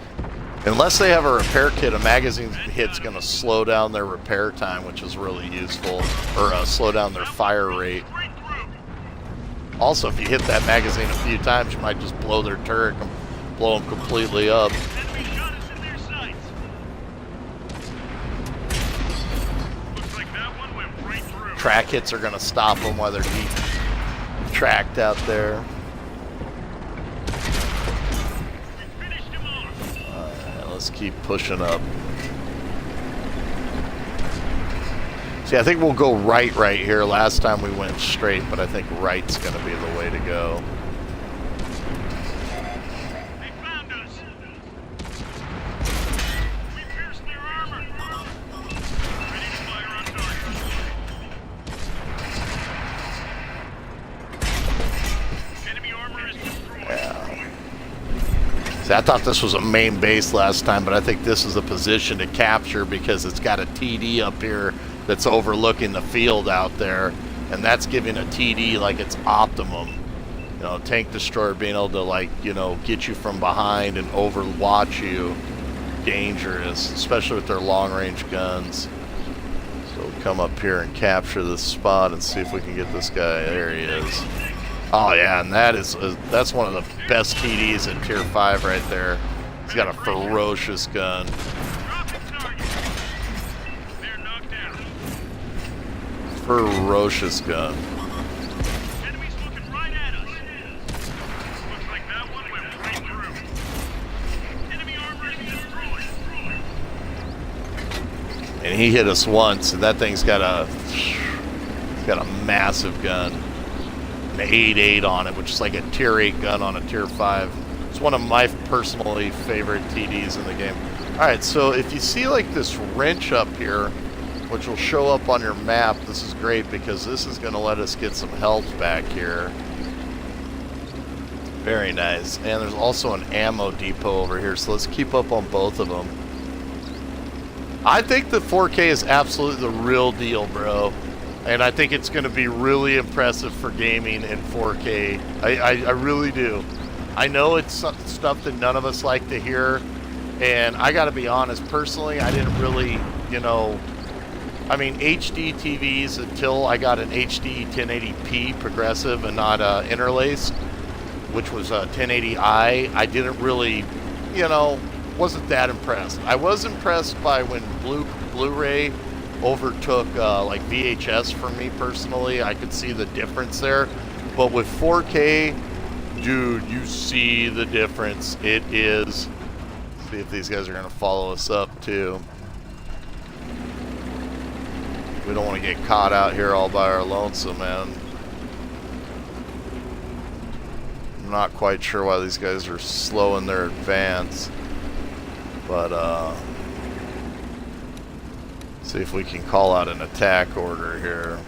Unless they have a repair kit, a magazine hit's going to slow down their repair time, which is really useful, or slow down their fire rate. Also, if you hit that magazine a few times, you might just blow their turret blow them completely up. Enemy shot us in their sights. Looks like that one went right through. Track hits are going to stop them while they're deep tracked out there. We finished him off. Alright, let's keep pushing up. See, I think we'll go right here. Last time we went straight, but I think right's going to be the way to go. They found us. We pierced their armor. Ready to fire on target. Enemy armor is destroyed. Yeah. See, I thought this was a main base last time, but I think this is a position to capture because it's got a TD up here that's overlooking the field out there, and that's giving a TD like it's optimum. You know, tank destroyer being able to, like, you know, get you from behind and overwatch you, dangerous, especially with their long-range guns. So we'll come up here and capture this spot and see if we can get this guy. There he is. Oh yeah, and that's one of the best TDs in Tier 5 right there. He's got a ferocious gun. Dropping target. They're knocked out. Ferocious gun. Enemies looking right at us. Looks like that one went right through. Enemy armor is destroyed. And he hit us once, and that thing's got a massive gun. An 8.8 on it, which is like a Tier 8 gun on a Tier 5. It's one of my personally favorite TDs in the game. Alright, so if you see like this wrench up here, which will show up on your map, this is great because this is going to let us get some health back here. Very nice. And there's also an ammo depot over here, so let's keep up on both of them. I think the 4K is absolutely the real deal, bro. And I think it's going to be really impressive for gaming in 4K. I really do. I know it's stuff that none of us like to hear. And I got to be honest, personally, I didn't really, you know... I mean, HD TVs, until I got an HD 1080p progressive and not interlaced, which was a 1080i, I didn't really, you know, wasn't that impressed. I was impressed by when Blu-ray overtook like VHS for me personally. I could see the difference there. But with 4K, dude, you see the difference. It is... Let's see if these guys are going to follow us up too. We don't want to get caught out here all by our lonesome, man. I'm not quite sure why these guys are slowing their advance. But, see if we can call out an attack order here.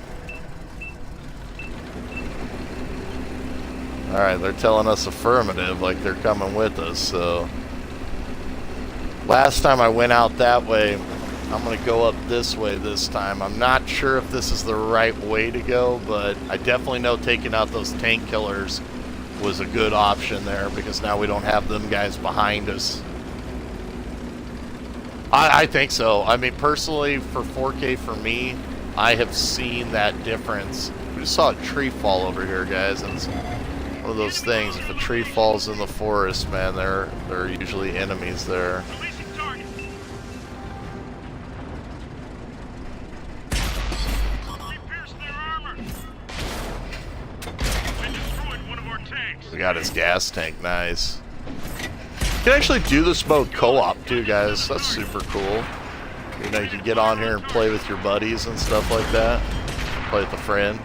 Alright, they're telling us affirmative, like they're coming with us, so... Last time I went out that way, I'm going to go up this way this time. I'm not sure if this is the right way to go, but I definitely know taking out those tank killers was a good option there, because now we don't have them guys behind us. I think so. I mean, personally, for 4K for me, I have seen that difference. We just saw a tree fall over here, guys, and it's one of those things. If a tree falls in the forest, man, there are usually enemies there. Releasing target. We pierced their armor. They destroyed one of our tanks. We got his gas tank, nice. You can actually do this mode co-op too, guys. That's super cool. You know, you can get on here and play with your buddies and stuff like that. Play with a friend.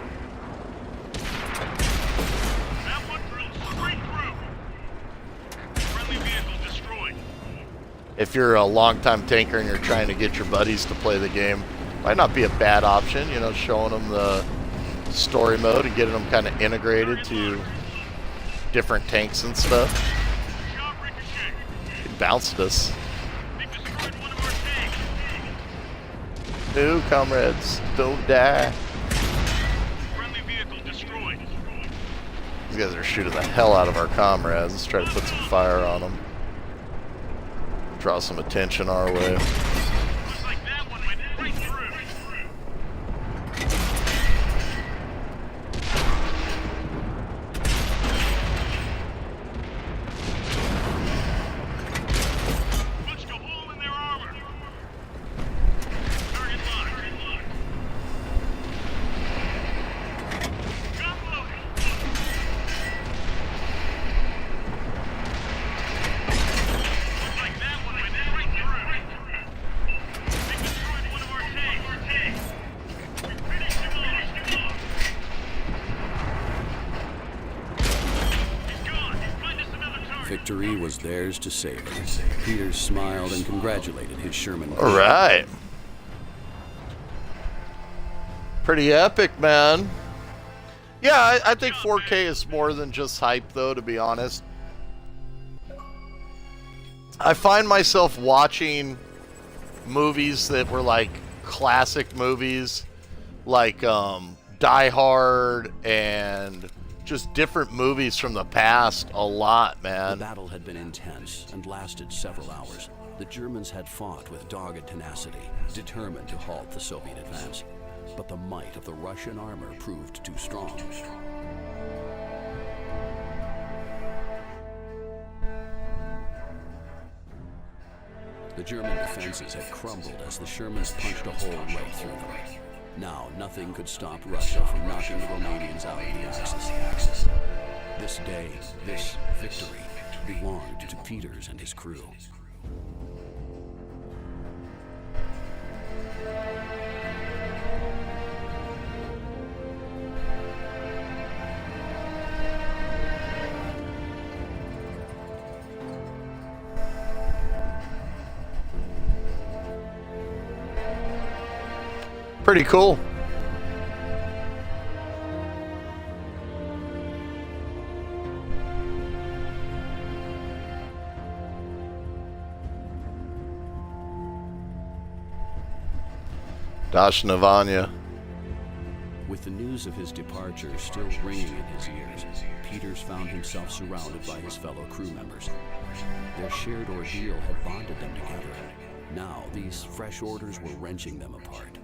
That one drilled straight through. Friendly vehicle destroyed. If you're a long-time tanker and you're trying to get your buddies to play the game, might not be a bad option, you know, showing them the story mode and getting them kind of integrated to different tanks and stuff. Shot ricochet. It bounced us. They destroyed one of our tanks. No, comrades, don't die. Friendly vehicle destroyed. These guys are shooting the hell out of our comrades. Let's try to put some fire on them. Draw some attention our way. Looks like that one went right through. victory was theirs to savor. Peters smiled and congratulated his Sherman. All right. Pretty epic, man. Yeah, I think 4K is more than just hype, though, to be honest. I find myself watching movies that were like classic movies, like Die Hard and just different movies from the past a lot, man. The battle had been intense and lasted several hours. The Germans had fought with dogged tenacity, determined to halt the Soviet advance. But the might of the Russian armor proved too strong. The German defenses had crumbled as the Shermans punched a hole right through them. Now, nothing could stop Russia from knocking the Romanians out of the Axis. This day, this victory, belonged to Peters and his crew. Pretty cool. Dashnavanya. With the news of his departure still ringing in his ears, Peters found himself surrounded by his fellow crew members. Their shared ordeal had bonded them together. Now, these fresh orders were wrenching them apart.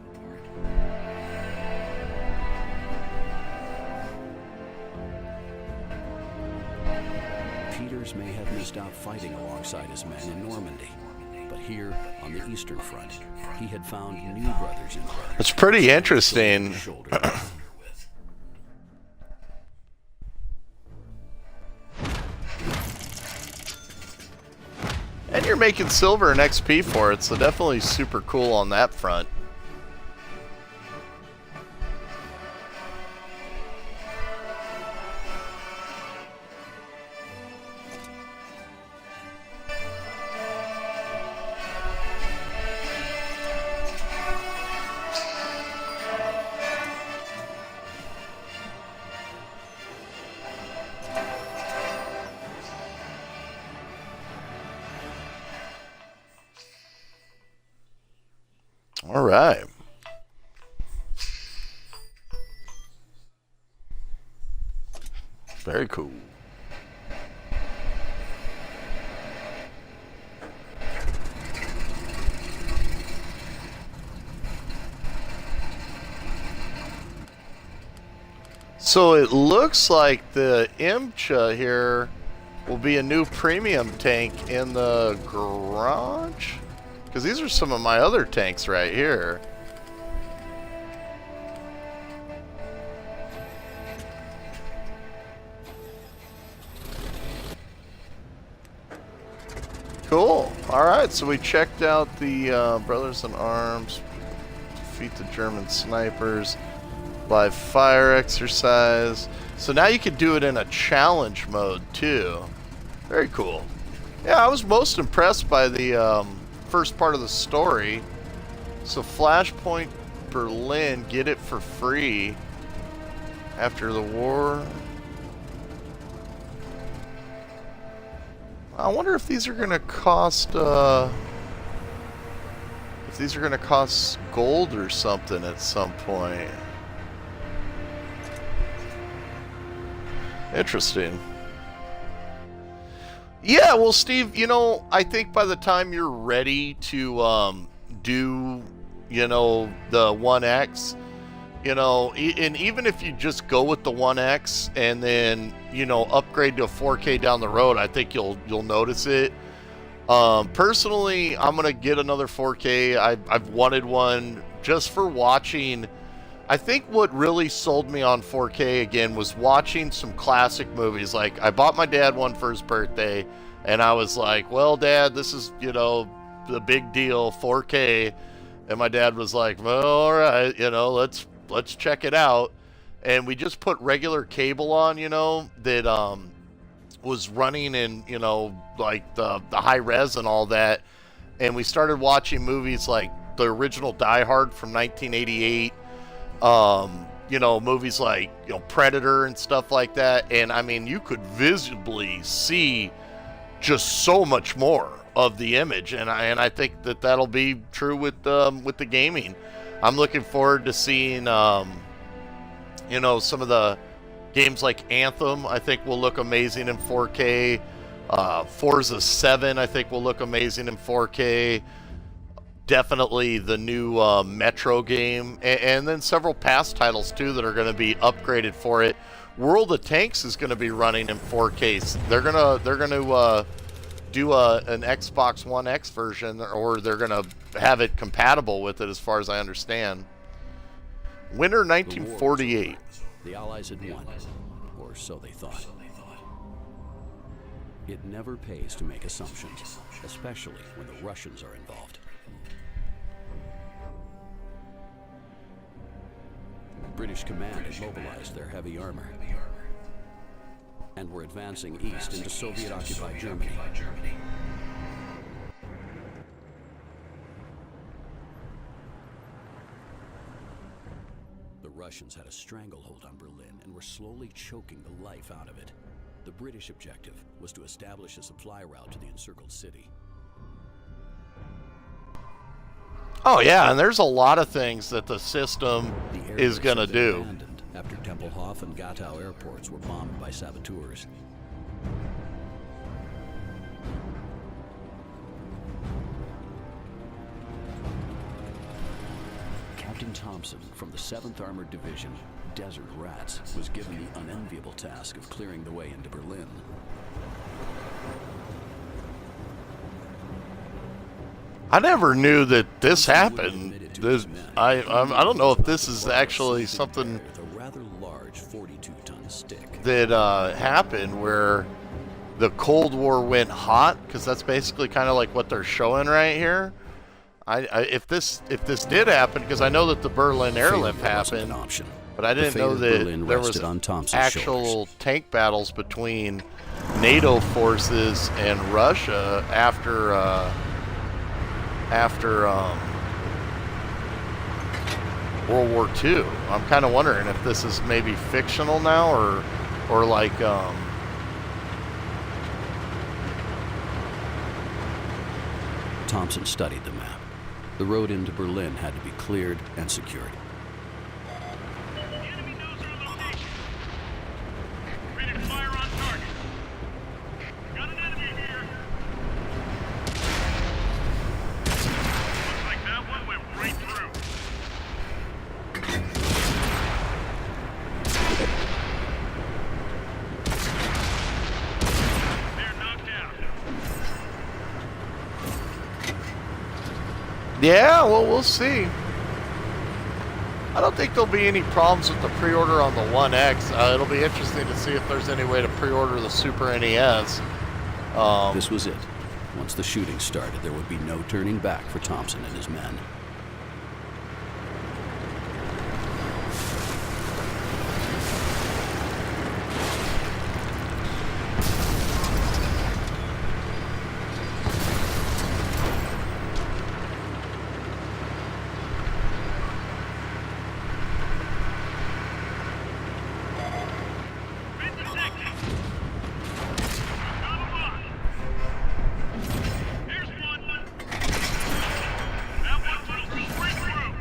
Peters may have missed out fighting alongside his men in Normandy, but here on the Eastern Front, he had found new brothers in arms. It's pretty interesting. And you're making silver and XP for it, so definitely super cool on that front. All right. Very cool. So it looks like the IMCHA here will be a new premium tank in the garage. Because these are some of my other tanks right here. Cool. Alright, so we checked out the Brothers in Arms, defeat the German snipers, live fire exercise. So now you can do it in a challenge mode too. Very cool. Yeah, I was most impressed by the first part of the story. So Flashpoint Berlin, get it for free after the war. I wonder if these are gonna cost gold or something at some point. Interesting. Yeah, well, Steve, you know, I think by the time you're ready to do, you know, the 1X, you know, and even if you just go with the 1X and then, you know, upgrade to a 4K down the road, I think you'll notice it. Personally, I'm gonna get another 4K. I've wanted one just for watching. I think what really sold me on 4K again was watching some classic movies. Like, I bought my dad one for his birthday, and I was like, well, Dad, this is, you know, the big deal, 4K. And my dad was like, well, all right, you know, let's check it out. And we just put regular cable on, you know, that was running in, you know, like the high res and all that, and we started watching movies like the original Die Hard from 1988, you know, movies like, you know, Predator and stuff like that, and I mean, you could visibly see just so much more of the image, and I think that that'll be true with the gaming. I'm looking forward to seeing, you know, some of the games like Anthem, I think will look amazing in 4K. Forza 7, I think will look amazing in 4K. Definitely the new Metro game, and then several past titles too that are going to be upgraded for it. World of Tanks is going to be running in 4K. They're gonna do an Xbox One X version, or they're going to have it compatible with it, as far as I understand. Winter 1948. The Allies had won, or so they thought. It never pays to make assumptions, especially when the Russians are involved. British command had mobilized their heavy armor and were advancing east into Soviet-occupied Germany. The Russians had a stranglehold on Berlin and were slowly choking the life out of it. The British objective was to establish a supply route to the encircled city. Oh yeah, and there's a lot of things that the system is going to do. Abandoned after Tempelhof and Gatow airports were bombed by saboteurs. Captain Thompson from the 7th Armored Division, Desert Rats, was given the unenviable task of clearing the way into Berlin. I never knew that this happened. I don't know if this is actually something With a rather large 42-ton stick. that happened where the Cold War went hot, because that's basically kind of like what they're showing right here. If this did happen, because I know that the Berlin airlift happened, An option. but I didn't know that there was on Thompson's actual tank battles between NATO forces and Russia after World War II. I'm kind of wondering if this is maybe fictional now, or like Thompson studied the map. The road into Berlin had to be cleared and secured. The enemy knows our location. Ready to fire on target. Got an enemy here. Looks like that one went right through. They're knocked out. yeah, well, we'll see. I don't think there'll be any problems with the pre-order on the One X. It'll be interesting to see if there's any way to pre-order the Super NES. This was it. Once the shooting started, there would be no turning back for Thompson and his men. Been detected. Got 'em on. Here's one. That one will go straight through.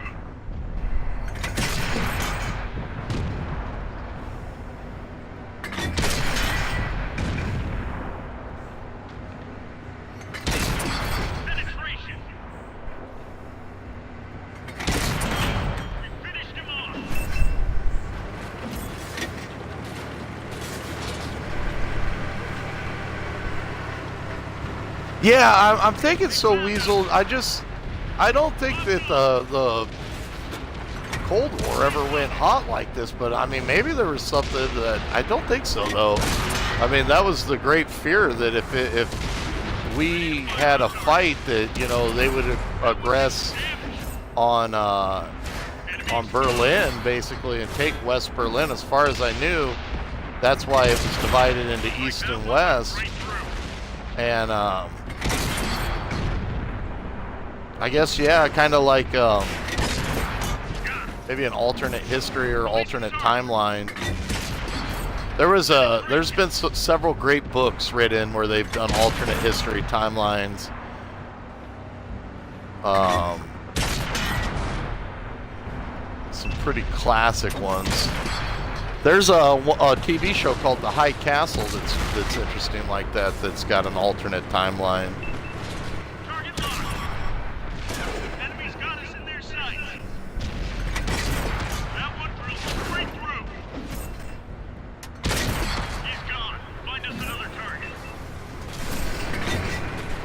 Penetration. We finished him off. Yeah, I'm thinking so, Weasel. I don't think that the Cold War ever went hot like this, but I mean, maybe there was something that I don't think so, though. I mean, that was the great fear that if we had a fight, that, you know, they would aggress on Berlin basically and take West Berlin. As far as I knew, that's why it was divided into east and west. And I guess, yeah, kind of like maybe an alternate history or alternate timeline. There's been several great books written where they've done alternate history timelines. Some pretty classic ones. There's a TV show called The High Castle that's interesting like that. That's got an alternate timeline. Target locked. Enemies got us in their sights. That one drilled straight through. He's gone. Find us another target.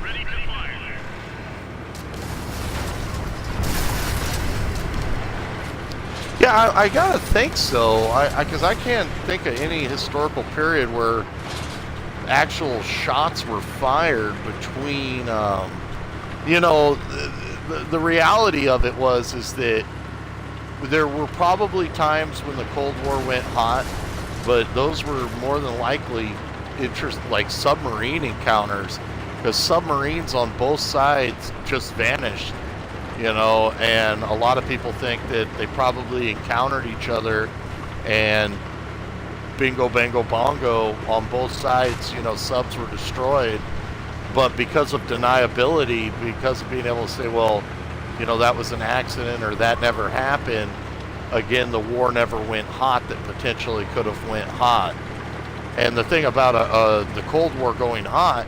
Ready to fire. Yeah, I gotta think so. Because I can't think of any historical period where actual shots were fired between. You know, the reality of it is that there were probably times when the Cold War went hot, but those were more than likely like submarine encounters, because submarines on both sides just vanished. You know, and a lot of people think that they probably encountered each other and bingo, bango, bongo on both sides, you know, subs were destroyed. But because of deniability, because of being able to say, well, you know, that was an accident or that never happened, again, the war never went hot that potentially could have went hot. And the thing about the Cold War going hot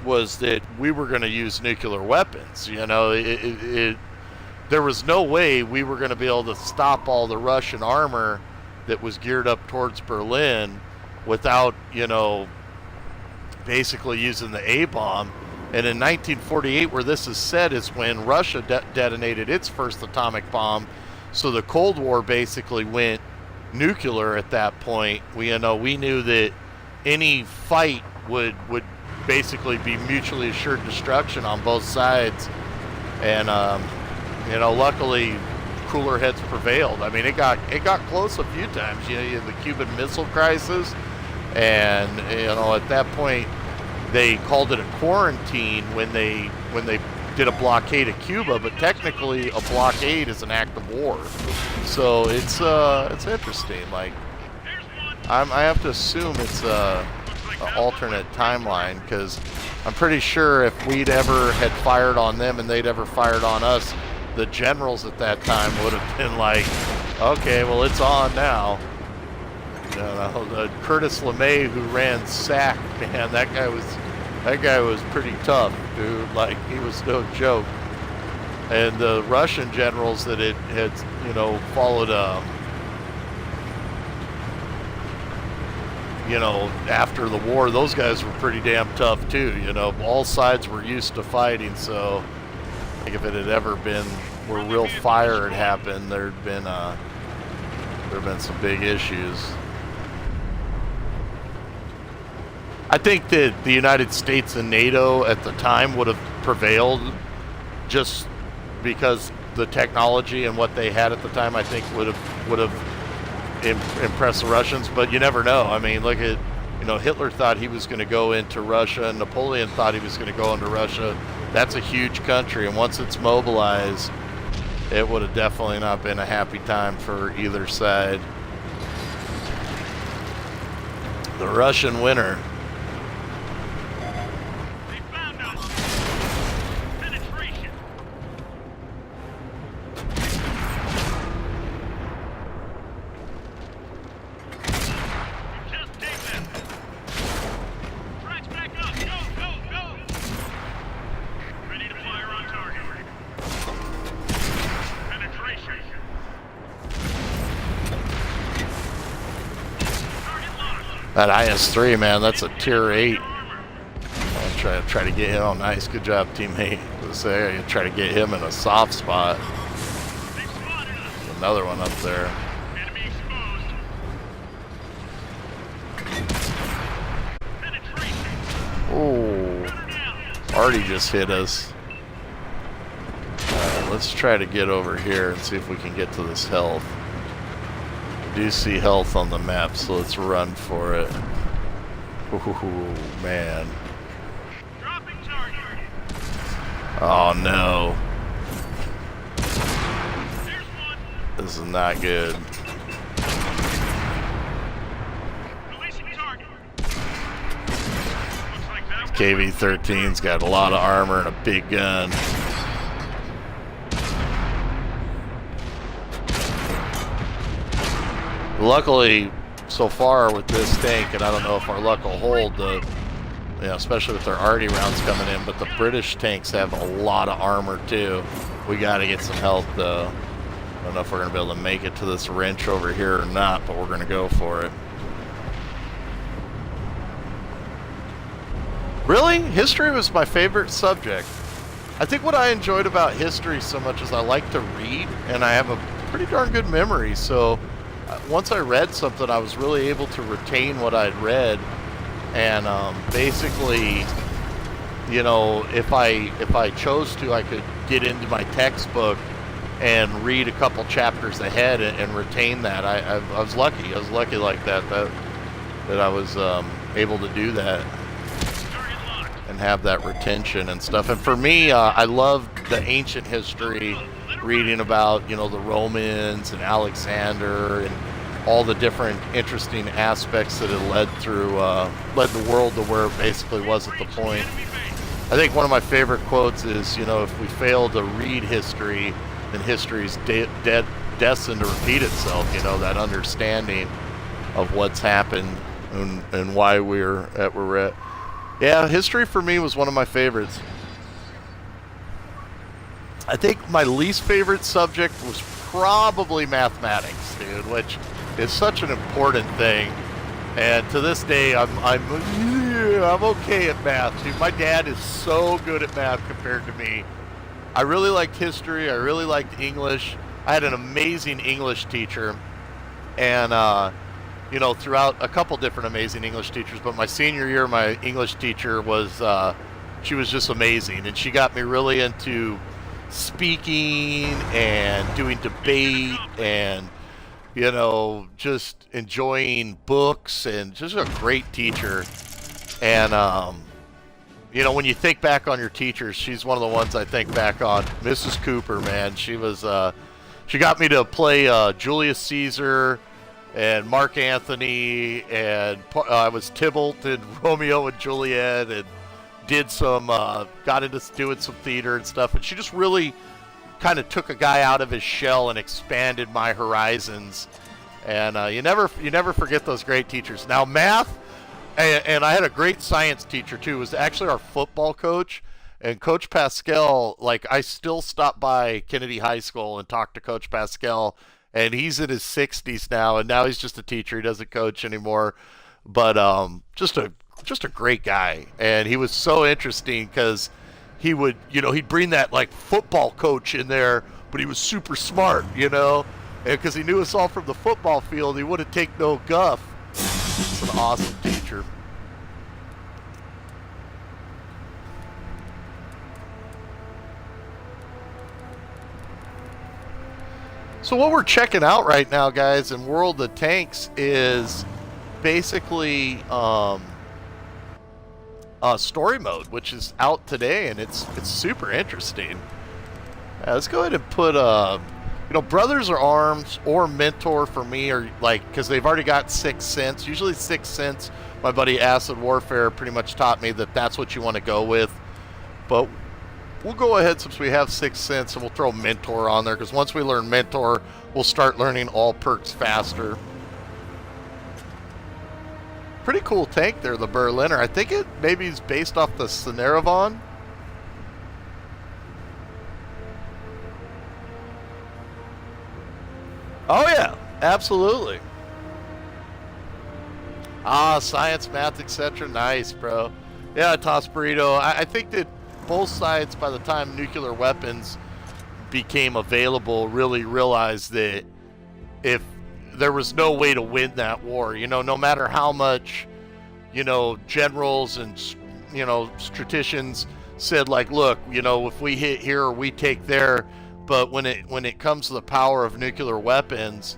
was that we were going to use nuclear weapons. You know, there was no way we were going to be able to stop all the Russian armor that was geared up towards Berlin without, you know, basically using the A-bomb. And in 1948, where this is said, is when Russia detonated its first atomic bomb. So the Cold War basically went nuclear at that point. We knew that any fight would basically be mutually assured destruction on both sides. And you know, luckily cooler heads prevailed. I mean, it got close a few times. You know, you had the Cuban Missile Crisis, and you know, at that point they called it a quarantine when they did a blockade of Cuba, but technically a blockade is an act of war. So it's interesting. Like, I have to assume it's an alternate timeline, because I'm pretty sure if we'd ever had fired on them and they'd ever fired on us, the generals at that time would have been like, okay, well, it's on now. You know, Curtis LeMay, who ran SAC, man, that guy was pretty tough, dude. Like, he was no joke. And the Russian generals that had you know, followed you know, after the war, those guys were pretty damn tough too. You know, all sides were used to fighting, so I think if it had ever been where real fire had happened, there'd been some big issues. I think that the United States and NATO at the time would have prevailed, just because the technology and what they had at the time, I think would have impressed the Russians. But you never know. I mean, look at, you know, Hitler thought he was going to go into Russia, and Napoleon thought he was going to go into Russia. That's a huge country, and once it's mobilized, it would have definitely not been a happy time for either side. The Russian winner. They found us. Penetration. Just take them. Tracks back up. Go. Ready to fire on target. Penetration. Target locked. That IS-3, man, that's a tier 8. I'll try to get him. Oh, nice, good job, teammate. Let's say I try to get him in a soft spot. They spotted us. Another one up there. Enemy exposed. Penetration. Oh, Gunner down. already just hit us. Let's try to get over here and see if we can get to this health. Do see health on the map, so let's run for it. Ooh, man. Dropping target. Oh no. There's one. This is not good. Releasing target. Looks like that one KV-13's got a lot of armor and a big gun. Luckily, so far with this tank, and I don't know if our luck will hold, especially with their arty rounds coming in, but the British tanks have a lot of armor too. We got to get some health though. I don't know if we're going to be able to make it to this wrench over here or not, but we're going to go for it. Really? History was my favorite subject. I think what I enjoyed about history so much is I like to read, and I have a pretty darn good memory, so once I read something, I was really able to retain what I'd read, and basically, you know, if I chose to, I could get into my textbook and read a couple chapters ahead and retain that. I was lucky. I was lucky like that I was able to do that and have that retention and stuff. And for me, I loved the ancient history, reading about, you know, the Romans and Alexander and all the different interesting aspects that it led the world to where it basically was at the point. I think one of my favorite quotes is, you know, if we fail to read history, then history is destined to repeat itself. You know, that understanding of what's happened and why we're at where we're at. Yeah, history for me was one of my favorites. I think my least favorite subject was probably mathematics, dude, which is such an important thing. And to this day, I'm okay at math, dude. My dad is so good at math compared to me. I really liked history. I really liked English. I had an amazing English teacher, and you know, throughout a couple different amazing English teachers. But my senior year, my English teacher was she was just amazing, and she got me really into speaking and doing debate and, you know, just enjoying books, and just a great teacher. And you know, when you think back on your teachers, she's one of the ones I think back on. Mrs. Cooper, man, she was she got me to play Julius Caesar and Mark Antony, and I was Tybalt and Romeo and Juliet, and did some got into doing some theater and stuff. And she just really kind of took a guy out of his shell and expanded my horizons. And you never forget those great teachers. Now math, and I had a great science teacher too. Was actually our football coach, and Coach Pascal. Like, I still stop by Kennedy High School and talk to Coach Pascal, and he's in his 60s now, and now he's just a teacher. He doesn't coach anymore, but just a great guy. And he was so interesting because he would, you know, he'd bring that like football coach in there, but he was super smart, you know, and because he knew us all from the football field, he wouldn't take no guff. He's an awesome teacher. So what we're checking out right now, guys, in World of Tanks is basically story mode, which is out today, and it's super interesting. Let's go ahead and put you know, Brothers of Arms or Mentor for me are like, because they've already got 6 Sense. Usually 6 Sense, my buddy Acid Warfare pretty much taught me that that's what you want to go with. But we'll go ahead, since we have 6 Sense, and we'll throw Mentor on there, because once we learn Mentor, we'll start learning all perks faster. Pretty cool tank there, the Berliner. I think it maybe is based off the Cineravon. Oh yeah, absolutely. Science, math, etc. Nice, bro. Yeah, Toss Burrito. I think that both sides, by the time nuclear weapons became available, really realized that if there was no way to win that war, you know, no matter how much, you know, generals and, you know, strategicians said, like, look, you know, if we hit here or we take there, but when it comes to the power of nuclear weapons,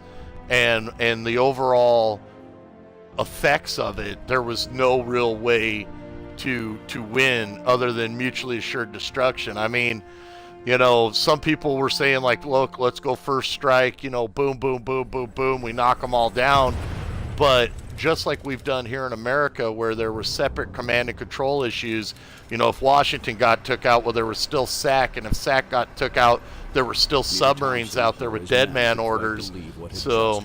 and the overall effects of it, there was no real way to win other than mutually assured destruction. I mean, you know, some people were saying like, look, let's go first strike, you know, boom, boom, boom, boom, boom, we knock them all down. But just like we've done here in America, where there were separate command and control issues, you know, if Washington got took out, well, there was still SAC, and if SAC got took out, there were still submarines out there with dead man orders. So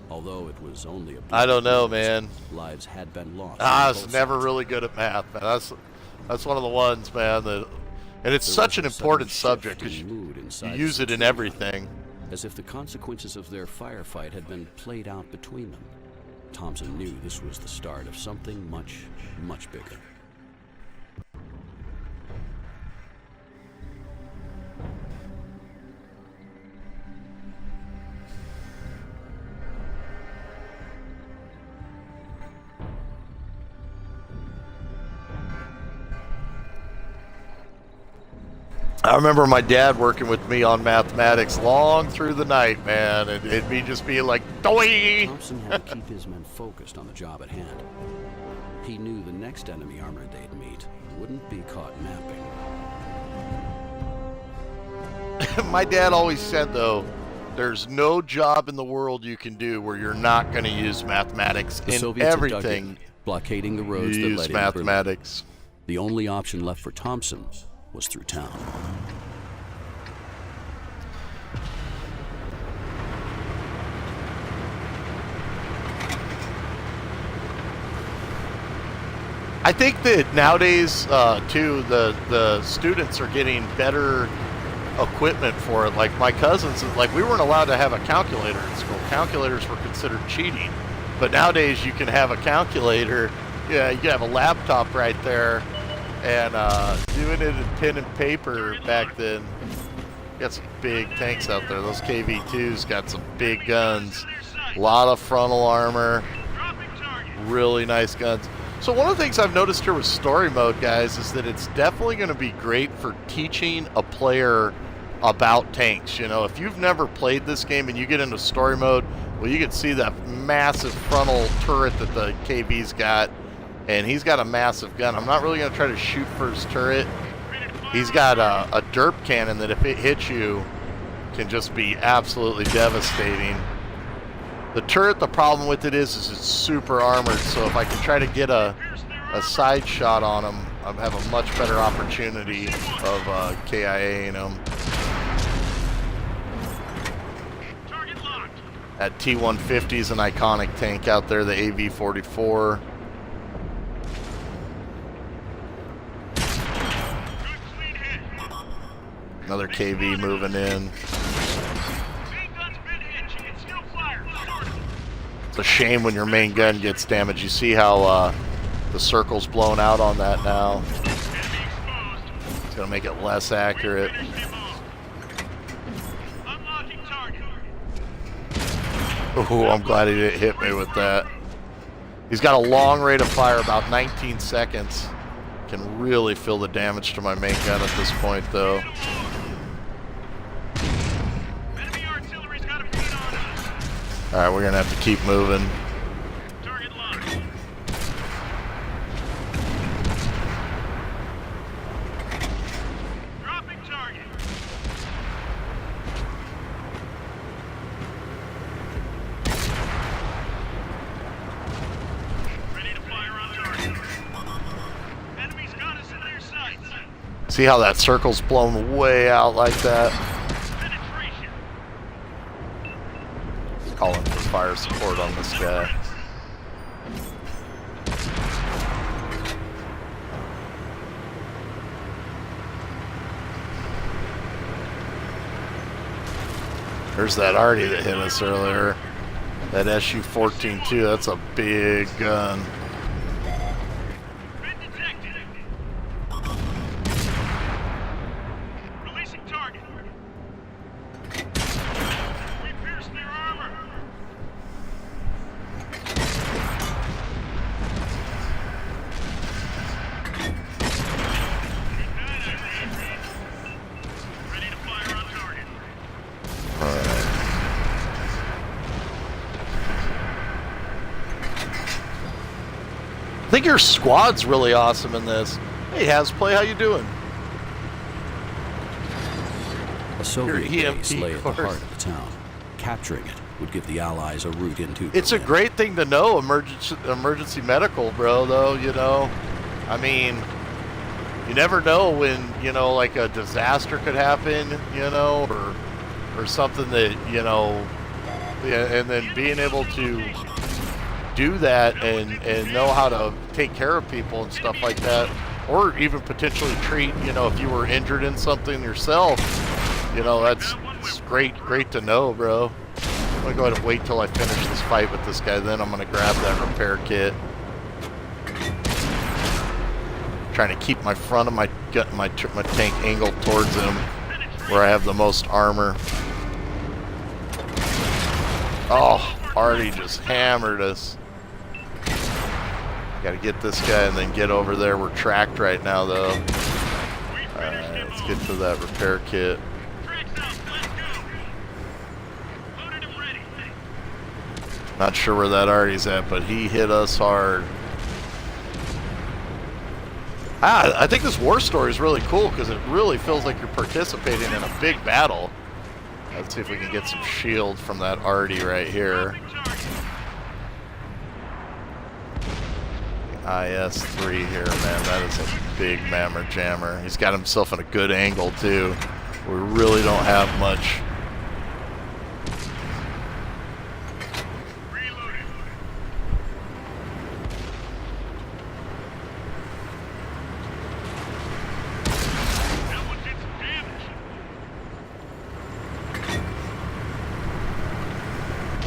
although it was only a I don't know, man. Lives had been lost. I was never really good at math, man. That's one of the ones, man, that, and it's such an important subject because you use it in everything. As if the consequences of their firefight had been played out between them. Thompson knew this was the start of something much, much bigger. I remember my dad working with me on mathematics long through the night, man, and it'd be just being like, doy! Thompson had to keep his men focused on the job at hand. He knew the next enemy armor they'd meet wouldn't be caught napping. My dad always said, though, there's no job in the world you can do where you're not going to use mathematics The in Soviets had dug everything. in, blockading the roads You that use led into Berlin. mathematics. The only option left for Thompson was through town. I think that nowadays, too, the students are getting better equipment for it. Like my cousins, like we weren't allowed to have a calculator in school. Calculators were considered cheating. But nowadays you can have a calculator. Yeah, you can have a laptop right there. And doing it in pen and paper back then, got some big tanks out there. Those KV-2s got some big guns, a lot of frontal armor, really nice guns. So one of the things I've noticed here with story mode, guys, is that it's definitely going to be great for teaching a player about tanks. You know, if you've never played this game and you get into story mode, well, you can see that massive frontal turret that the KV's got. And he's got a massive gun. I'm not really going to try to shoot for his turret. He's got a derp cannon that if it hits you, can just be absolutely devastating. The turret, the problem with it is it's super armored, so if I can try to get a side shot on him, I have a much better opportunity of KIAing him. That T-150 is an iconic tank out there, the AV-44. Another KV moving in. It's a shame when your main gun gets damaged. You see how the circle's blown out on that now. It's going to make it less accurate. Oh, I'm glad he didn't hit me with that. He's got a long rate of fire, about 19 seconds. Can really feel the damage to my main gun at this point, though. Alright, we're gonna have to keep moving. Target locked. Dropping target. Ready to fire on target. Enemies got us in their sights. See how that circle's blown way out like that? Penetration. Calling for fire support on this guy. There's that Artie that hit us earlier. That SU-14 too, that's a big gun. Been detected. Releasing target. We pierced their armor. Ready to fire on target. I think your squad's really awesome in this. Hey, Hasplay, how you doing? A Soviet Your base EMP lay at the course. heart of the town. Capturing it would give the Allies a route into It's a Berlin. great thing to know, emergency medical, bro, though, you know. I mean, you never know when, you know, like a disaster could happen, you know, or something that, you know, and then being able to do that and know how to take care of people and stuff like that, or even potentially treat, you know, if you were injured in something yourself, you know, that's great to know, bro. I'm gonna go ahead and wait till I finish this fight with this guy, then I'm gonna grab that repair kit. Trying to keep my front of my tank angled towards him, where I have the most armor. Oh, Artie just hammered us. Gotta get this guy and then get over there. We're tracked right now, though. Alright, let's get to that repair kit. Tracks out, let's go. Loaded and ready. Not sure where that Artie's at, but he hit us hard. I think this war story is really cool because it really feels like you're participating in a big battle. Let's see if we can get some shield from that Artie right here. IS-3 here, man. That is a big mammer jammer. He's got himself in a good angle, too. We really don't have much. Reloaded. That one did some damage.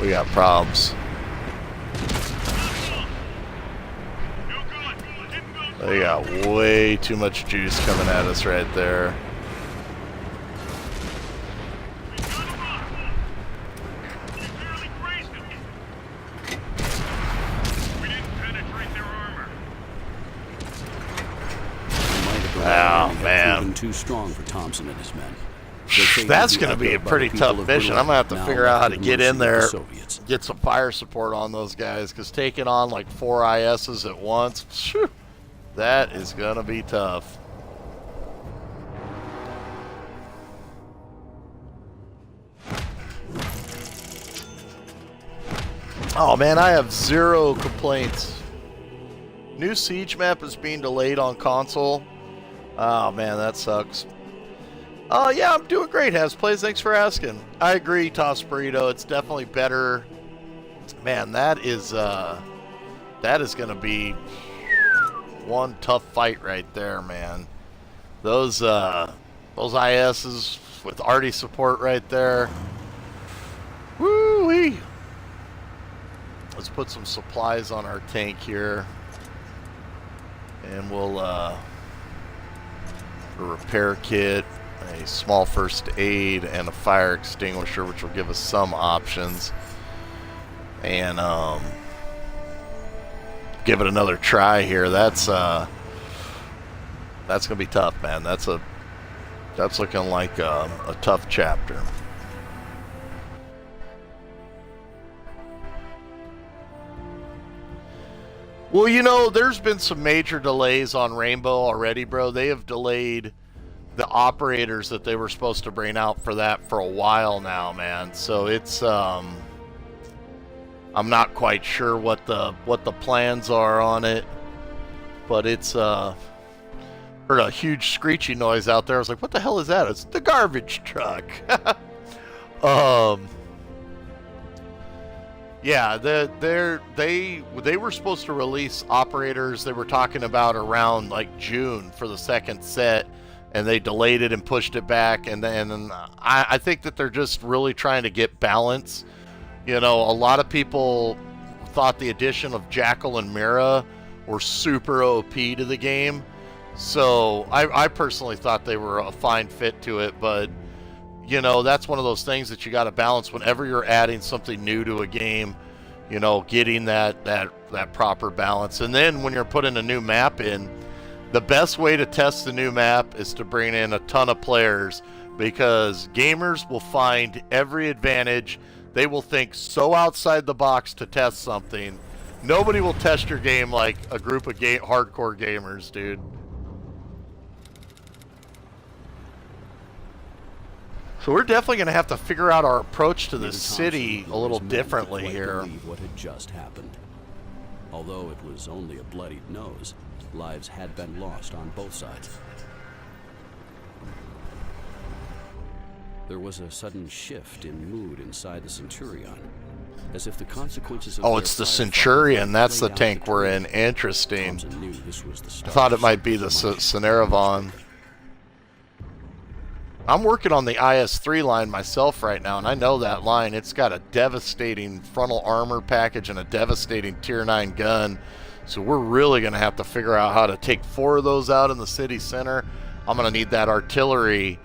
We got problems. No good. Didn't go through. They got way too much juice coming at us right there. We got him up. We barely grazed him. We didn't penetrate their armor. Might have Oh, had man. proven too strong for Thompson and his men. Their fate That's would be going to be a echoed by pretty the people tough of mission. Berlin, I'm going to have to now figure out how left to at the get in mercy of the there, Soviets. get some fire support on those guys, because taking on like 4 ISs at once, phew, that is going to be tough. Oh man, I have 0 complaints. New siege map is being delayed on console. Oh man, that sucks. Yeah, I'm doing great, Hasplays. Thanks for asking. I agree, Toss Burrito. It's definitely better. Man, that is gonna be one tough fight right there, man. Those ISs with Artie support right there. Woo-wee. Let's put some supplies on our tank here. And we'll a repair kit, a small first aid, and a fire extinguisher, which will give us some options. And give it another try here. That's gonna be tough, man. That's looking like a tough chapter. Well, you know, there's been some major delays on Rainbow already, bro. They have delayed the operators that they were supposed to bring out for that for a while now, man. So it's I'm not quite sure what the plans are on it, but it's heard a huge screechy noise out there. I was like, what the hell is that? It's the garbage truck. Yeah, they were supposed to release operators. They were talking about around like June for the second set, and they delayed it and pushed it back. And then I think that they're just really trying to get balance. You know, a lot of people thought the addition of Jackal and Mira were super OP to the game. So I personally thought they were a fine fit to it, but you know, that's one of those things that you got to balance whenever you're adding something new to a game, you know, getting that proper balance. And then when you're putting a new map in, the best way to test the new map is to bring in a ton of players, because gamers will find every advantage. They will think so outside the box to test something Nobody will test your game like a group of hardcore gamers, dude. So we're definitely going to have to figure out our approach to this city a little differently here. Believe what had just happened. Although it was only a bloodied nose, lives had been lost on both sides. There was a sudden shift in mood inside the Centurion, as if the consequences of Oh, it's the Centurion. That's the tank we're in. Interesting. I thought it might be the Ceneravon. I'm working on the IS-3 line myself right now, and I know that line. It's got a devastating frontal armor package and a devastating Tier 9 gun. So we're really going to have to figure out how to take 4 of those out in the city center. I'm going to need that artillery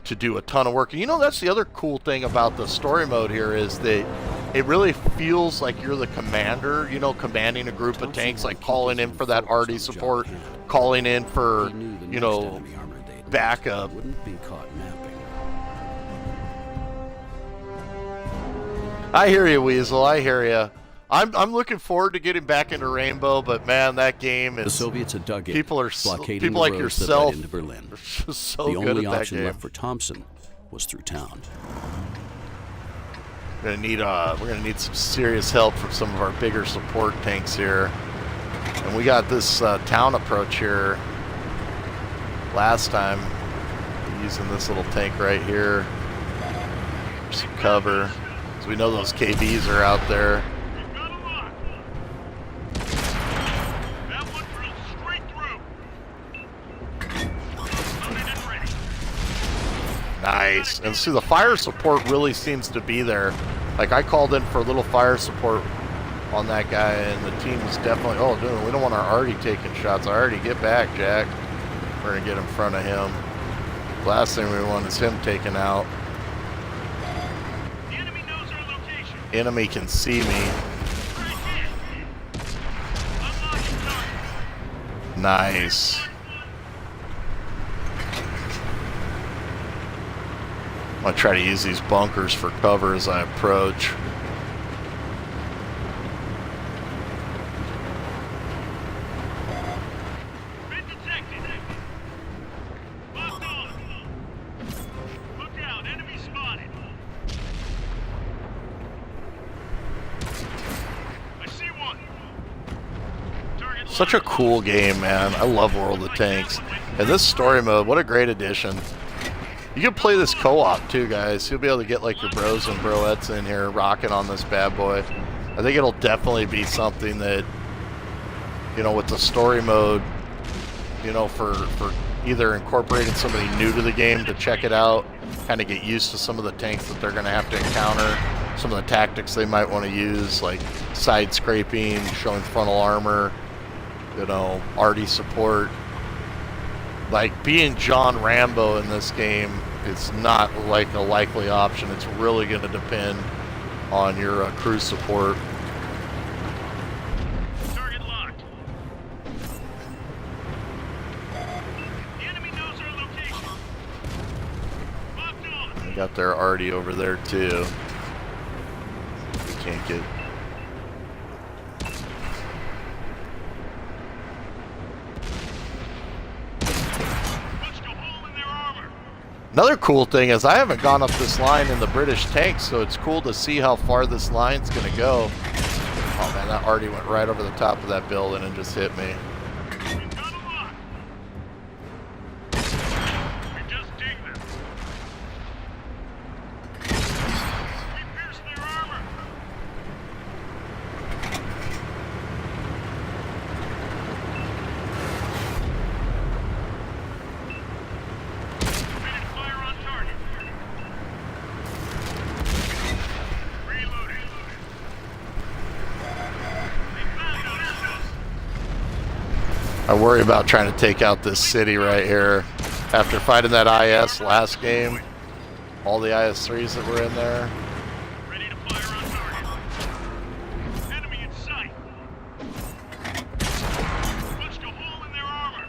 to do a ton of work. And you know, that's the other cool thing about the story mode here is that it really feels like you're the commander, you know, commanding a group of tanks, like calling in for that RD support, calling in for, you know, backup. Wouldn't be caught napping. I hear you, Weasel. I hear you. I'm looking forward to getting back into Rainbow, but man, that game is. The Soviets had dug in, people blockading like the roads that yourself led into Berlin. are just so The good only at that option game. left for Thompson was through town. We're gonna need some serious help from some of our bigger support tanks here, and we got this town approach here. Last time, using this little tank right here for some cover, so we know those KVs are out there. We've got a lock. That one drilled straight through. Loaded and ready. Nice. And see, the fire support really seems to be there. Like, I called in for a little fire support on that guy, and the team is definitely, oh, dude, we don't want our Artie taking shots. Artie, get back, Jack. We're going to get in front of him. Last thing we want is him taken out. The enemy knows our location. Enemy can see me. Right here. Unlocking target. Nice. I'm going to try to use these bunkers for cover as I approach. Been detected. Locked on. Look out, enemy spotted. I see one. Target Such a locked. cool game, man. I love World of Tanks. And this story mode, what a great addition. You can play this co-op too, guys. You'll be able to get like your bros and broettes in here rocking on this bad boy. I think it'll definitely be something that, you know, with the story mode, you know, for either incorporating somebody new to the game to check it out, kind of get used to some of the tanks that they're going to have to encounter, some of the tactics they might want to use, like side scraping, showing frontal armor, you know, RD support. Like, being John Rambo in this game is not like a likely option. It's really going to depend on your crew support. Target locked. The enemy knows our location. Locked on. We got their Artie over there too. We can't get. Punched a hole in their armor. Another cool thing is I haven't gone up this line in the British tanks, so it's cool to see how far this line's going to go. Oh man, that Artie went right over the top of that building and just hit me. We've got a lock. We just dinged them. We pierced their armor. Ready to fire on target. Reloading. They found us. I worry about trying to take out this city right here. After fighting that IS last game, all the IS-3s that were in there. Ready to fire on target. Enemy in sight. Punched a hole in their armor.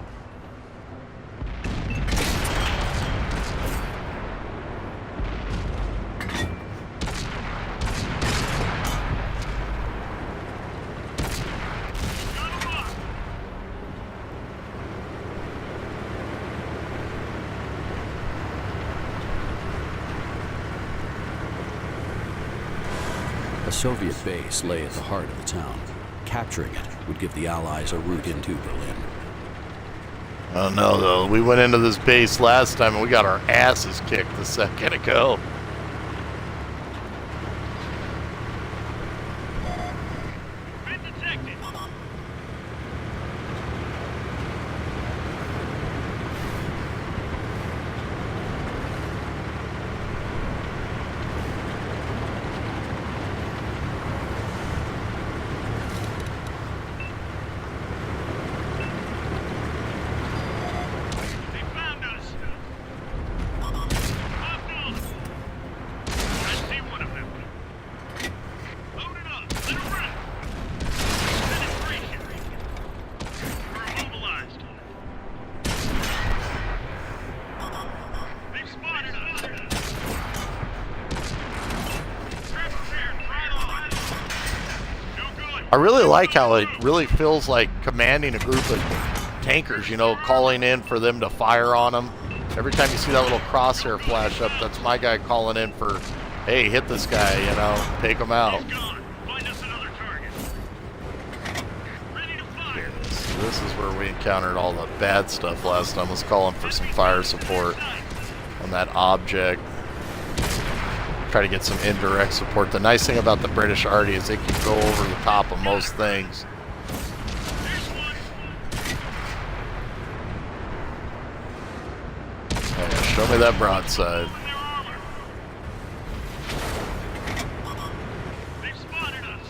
Soviet base lay at the heart of the town. Capturing it would give the Allies a route into Berlin. Oh no, though. We went into this base last time and we got our asses kicked a second ago. Been detected. They found us. Locked on. I see one of them. Load it up. Let it rip. Penetration. We're immobilized. They've spotted us. Trap prepared. Right on. No good. I really like how it really feels like commanding a group of tankers, you know, calling in for them to fire on them. Every time you see that little crosshair flash up, that's my guy calling in for, hey, hit this guy, you know, take him out. He's gone. Find us another target. Ready to fire. This is where we encountered all the bad stuff last time. I was calling for some fire support on that object. Try to get some indirect support. The nice thing about the British Arty is they can go over the top of most things. There's one. Yeah, show me that broadside. Open their armor. They've spotted us.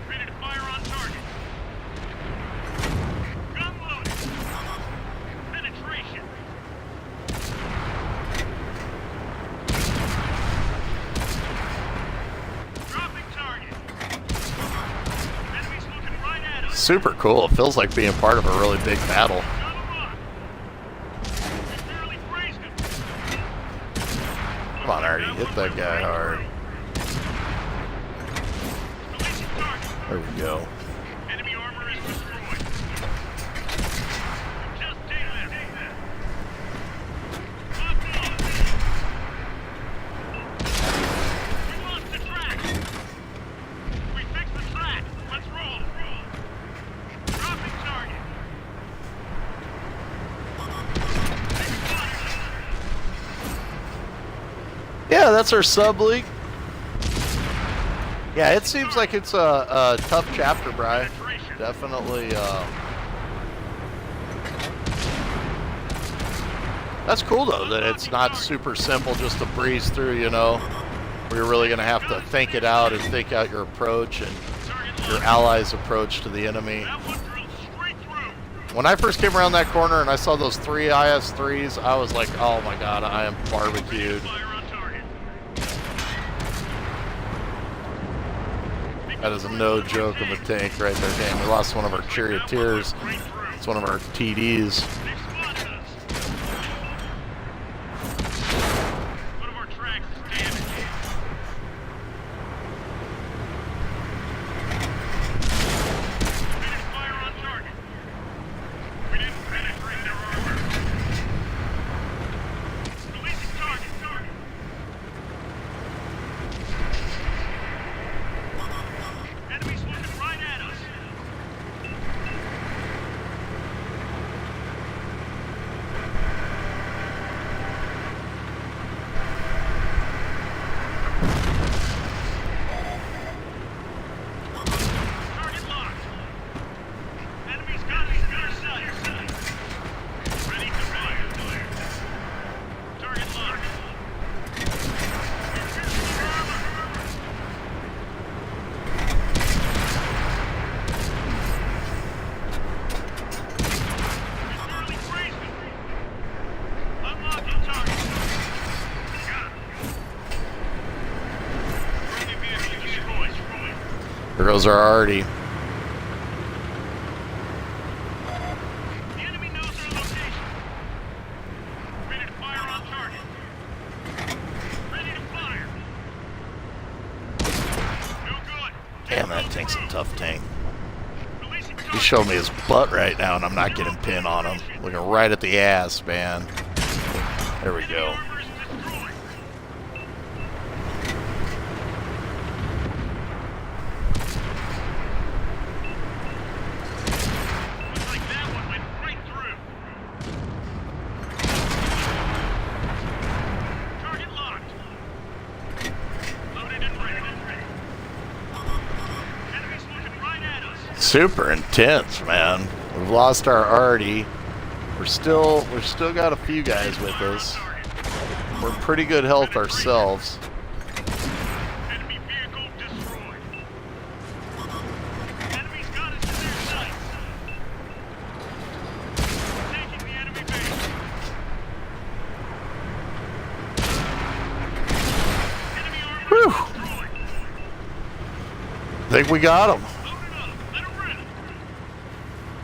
Ready to fire on target. Gun loaded. Penetration. Dropping target. Enemies looking right at us. Super cool. It feels like being part of a really big battle. Got him up. We barely grazed him. Come on, Arty, hit that guy hard. Releasing target. There we go. Enemy armor is destroyed. Just take that. Locked on. We lost the track. We fixed the track. Let's roll. Dropping target. Yeah, that's our sub leak. Yeah, it seems like it's a tough chapter, Bri. Definitely. That's cool though that it's not super simple just to breeze through. You know, where you're really gonna have to think it out and think out your approach and your allies' approach to the enemy. That one drilled straight through. When I first came around that corner and I saw those 3 IS-3s, I was like, oh my god, I am barbecued. Fire on target. That is no joke of a tank right there. Damn, we lost one of our charioteers. Straight through. It's one of our TDs. They've spotted us. One of our tracks is damaged. Ready to fire on target. We didn't penetrate their armor. Releasing target. Enemies looking right at us. Target locked. Enemies got me near sight. Ready to fire. Target locked. Barely grazed him. Unlocking target. Got him. Friendly vehicle destroyed. There goes our Arty. The enemy knows our location. Ready to fire on target. Ready to fire. No good. Damn, that tank's a tough tank. Releasing He's target. showing me his butt right now, and I'm not getting pin on him. Looking right at the ass, man. There we Enemy go. armor is destroyed. Super intense, man. We've lost our Artie. We've still got a few guys with us. We're in pretty good health ourselves. Enemy vehicle destroyed. Enemy's got us in their sights. Taking the enemy base. Enemy armor Whew. destroyed. Think we got him. Load it up. Let it rip.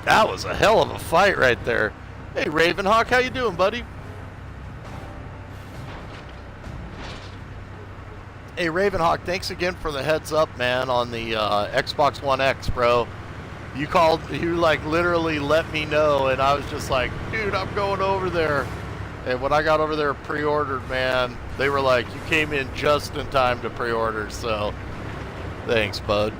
That was a hell of a fight right there. Hey, Ravenhawk, how you doing, buddy? Hey, Ravenhawk, thanks again for the heads up, man, on the Xbox One X, bro. You like literally let me know, and I was just like, dude, I'm going over there. And when I got over there pre-ordered, man, they were like, you came in just in time to pre-order, so thanks, bud.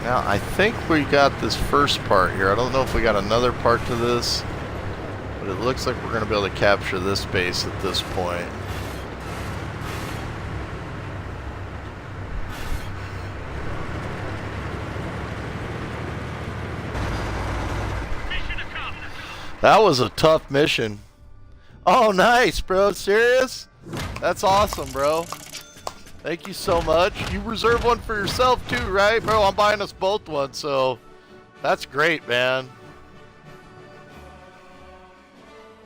Now, I think we got this first part here. I don't know if we got another part to this, but it looks like we're going to be able to capture this base at this point. Mission accomplished. That was a tough mission. Oh, nice, bro. Serious? That's awesome, bro. Thank you so much. You reserve one for yourself too, right? Bro, I'm buying us both one, so that's great, man.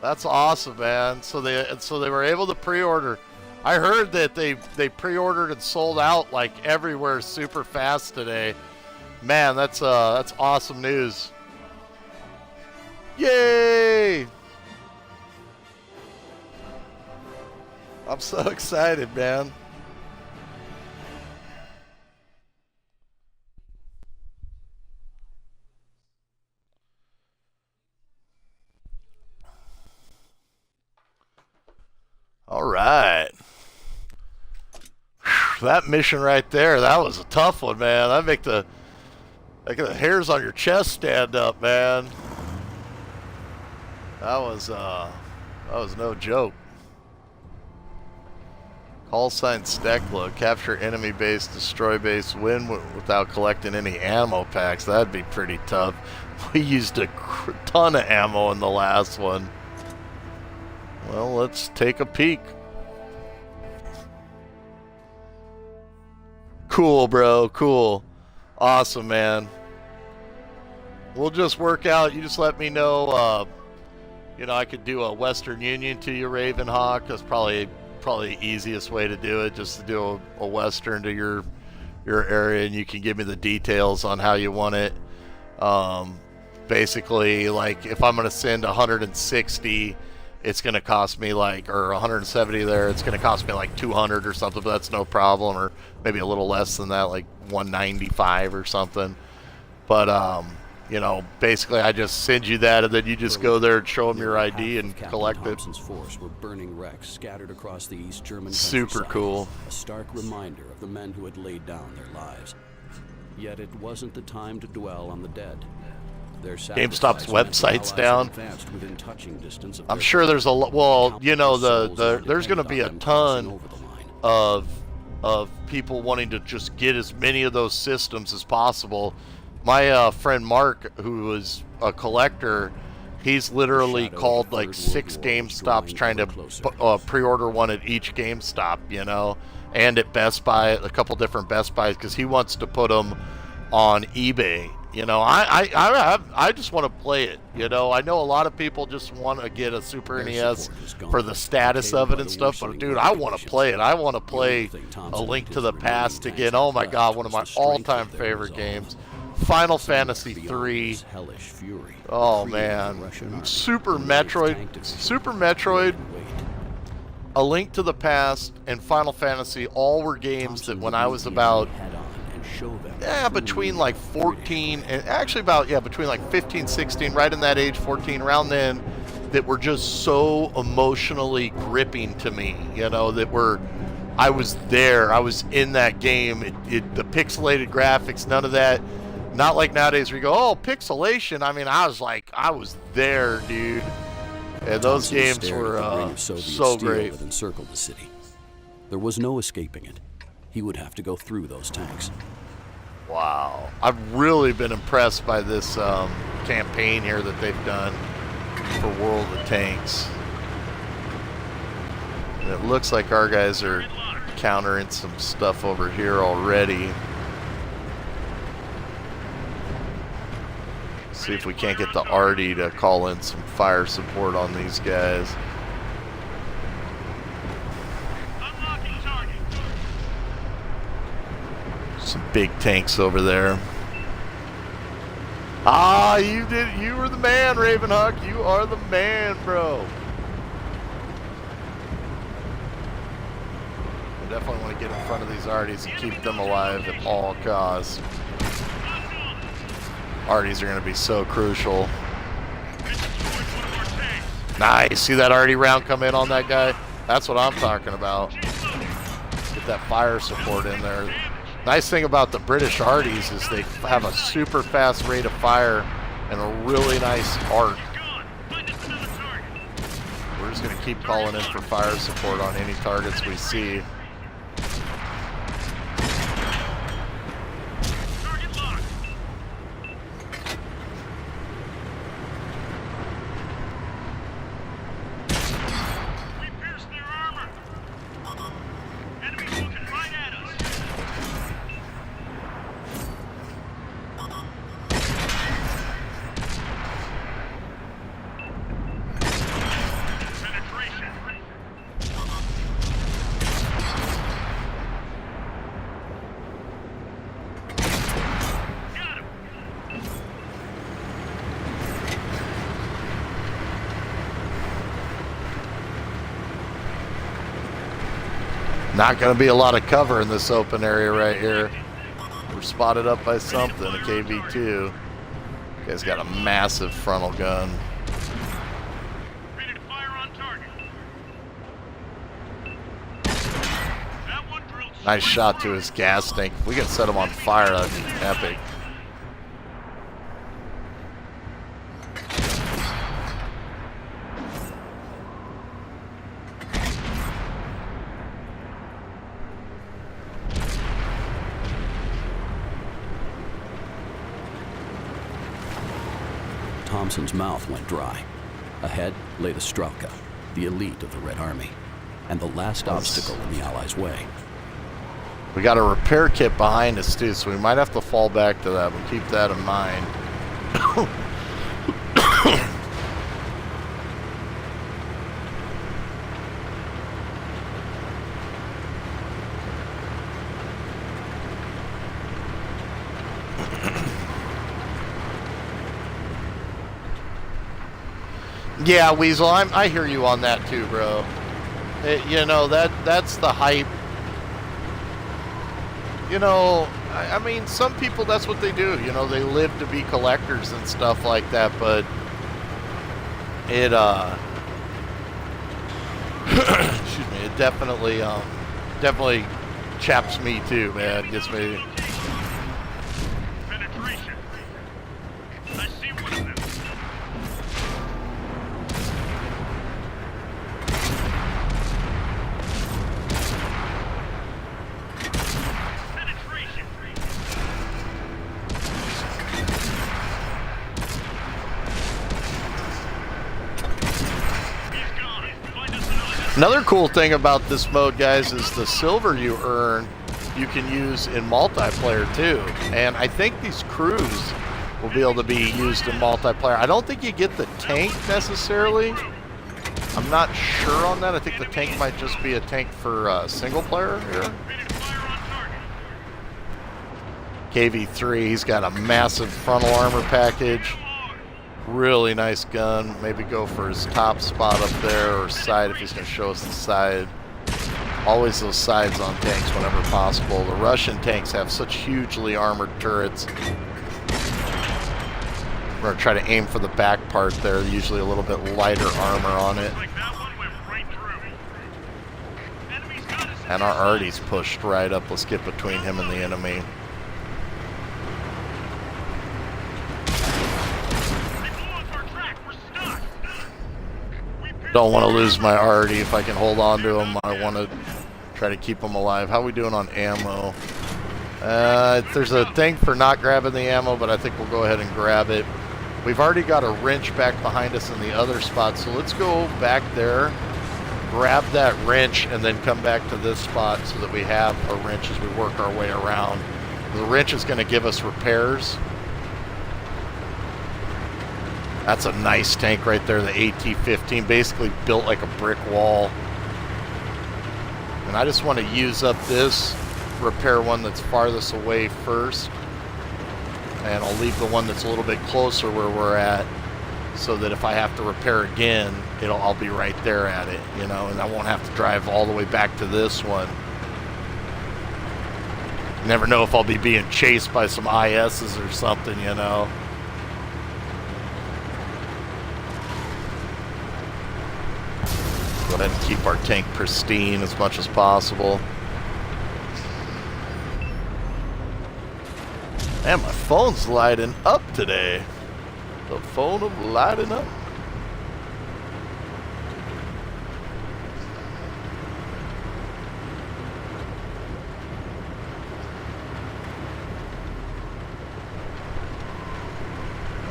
That's awesome, man. So they were able to pre-order. I heard that they pre-ordered and sold out like everywhere super fast today. Man, that's awesome news. Yay! I'm so excited, man. All right. That mission right there, that was a tough one, man. That make the hairs on your chest stand up, man. That was no joke. Call sign Stekla, capture enemy base, destroy base, win without collecting any ammo packs. That'd be pretty tough. We used a ton of ammo in the last one. Well, let's take a peek. Cool, bro. Cool. Awesome, man. We'll just work out. You just let me know. You know, I could do a Western Union to you, Ravenhawk. That's probably the easiest way to do it. Just to do a Western to your area, and you can give me the details on how you want it. Basically, like if I'm gonna send 160. It's going to cost me like, or 170 there, it's going to cost me like 200 or something, but that's no problem, or maybe a little less than that, like 195 or something. But, you know, basically I just send you that, and then you just go there and show them your ID and collect it. Thompson's force were burning wrecks scattered across the East German Super countryside, cool. a stark reminder of the men who had laid down their lives. Yet it wasn't the time to dwell on the dead. GameStop's website's down. I'm sure there's a well, you know, there's going to be a ton of people wanting to just get as many of those systems as possible. My friend Mark, who is a collector, he's literally called like 6 GameStops trying to pre-order one at each GameStop, you know, and at Best Buy, a couple different Best Buys, because he wants to put them on eBay. You know, I just want to play it. You know, I know a lot of people just want to get a Super NES for the status of it and stuff, but dude, I want to play it. I want to play A Link to the Past again. Oh my God, one of my all-time favorite games. Final Fantasy III. Oh man, Super Metroid, A Link to the Past, and Final Fantasy all were games that when I was about between like 14 and actually between like 15, 16, right in that age, 14, around then, that were just so emotionally gripping to me, you know, I was there, I was in that game, the pixelated graphics, none of that, not like nowadays where you go, oh, pixelation. I mean, I was there, dude. And those Thompson games stared were at the ring of Soviet so steel great. that encircled the city. There was no escaping it. He would have to go through those tanks. Wow. I've really been impressed by this campaign here that they've done for World of Tanks. And it looks like our guys are countering some stuff over here already. See if we can't get the Artie to call in some fire support on these guys. Unlocking target. Some big tanks over there. Ah, you were the man, Ravenhawk. You are the man, bro. I definitely want to get in front of these Arties and keep them alive at all costs. Arties are going to be so crucial. Nice. See that Artie round come in on that guy? That's what I'm talking about. Get that fire support in there. Nice thing about the British Arties is they have a super fast rate of fire and a really nice arc. We're just going to keep calling in for fire support on any targets we see. Not going to be a lot of cover in this open area right here. We're spotted up by something, a KV-2. Guy's got a massive frontal gun. Ready to fire on target. That one drilled. Nice shot to his gas tank. If we could set him on fire, that'd be epic. Thompson's mouth went dry. Ahead lay the Strelka, the elite of the Red Army, and the last obstacle in the Allies' way. We got a repair kit behind us too, so we might have to fall back to that, but keep that in mind. Yeah, Weasel, I hear you on that too, bro. You know, that's the hype. You know, I mean, some people, that's what they do. You know, they live to be collectors and stuff like that, but it, excuse me, it definitely chaps me too, man. Gets me. Penetration. I see one of them. Penetration. He's gone. Find us another. Another cool thing about this mode, guys, is the silver you earn you can use in multiplayer too. And I think these crews will be able to be used in multiplayer. I don't think you get the tank necessarily. I'm not sure on that. I think the tank might just be a tank for single player here. Ready to fire on target. KV-3, he's got a massive frontal armor package. Really nice gun. Maybe go for his top spot up there, or side if he's going to show us the side. Always those sides on tanks whenever possible. The Russian tanks have such hugely armored turrets. We're going to try to aim for the back part there. Usually a little bit lighter armor on it. Like that one went right through. Enemy's got us. And our Artie's pushed right up. Let's get between him and the enemy. They blew up our track. We're stuck. Don't want to lose my Artie. If I can hold on to him, I want to try to keep him alive. How are we doing on ammo? There's a thing for not grabbing the ammo, but I think we'll go ahead and grab it. We've already got a wrench back behind us in the other spot, so let's go back there, grab that wrench, and then come back to this spot so that we have a wrench as we work our way around. The wrench is going to give us repairs. That's a nice tank right there, the AT-15, basically built like a brick wall. And I just want to use up this, repair one that's farthest away first. And I'll leave the one that's a little bit closer where we're at, so that if I have to repair again, I'll be right there at it, you know, and I won't have to drive all the way back to this one. You never know if I'll be being chased by some ISs or something, you know. Go ahead and keep our tank pristine as much as possible. Man, my phone's lighting up today. The phone of lighting up.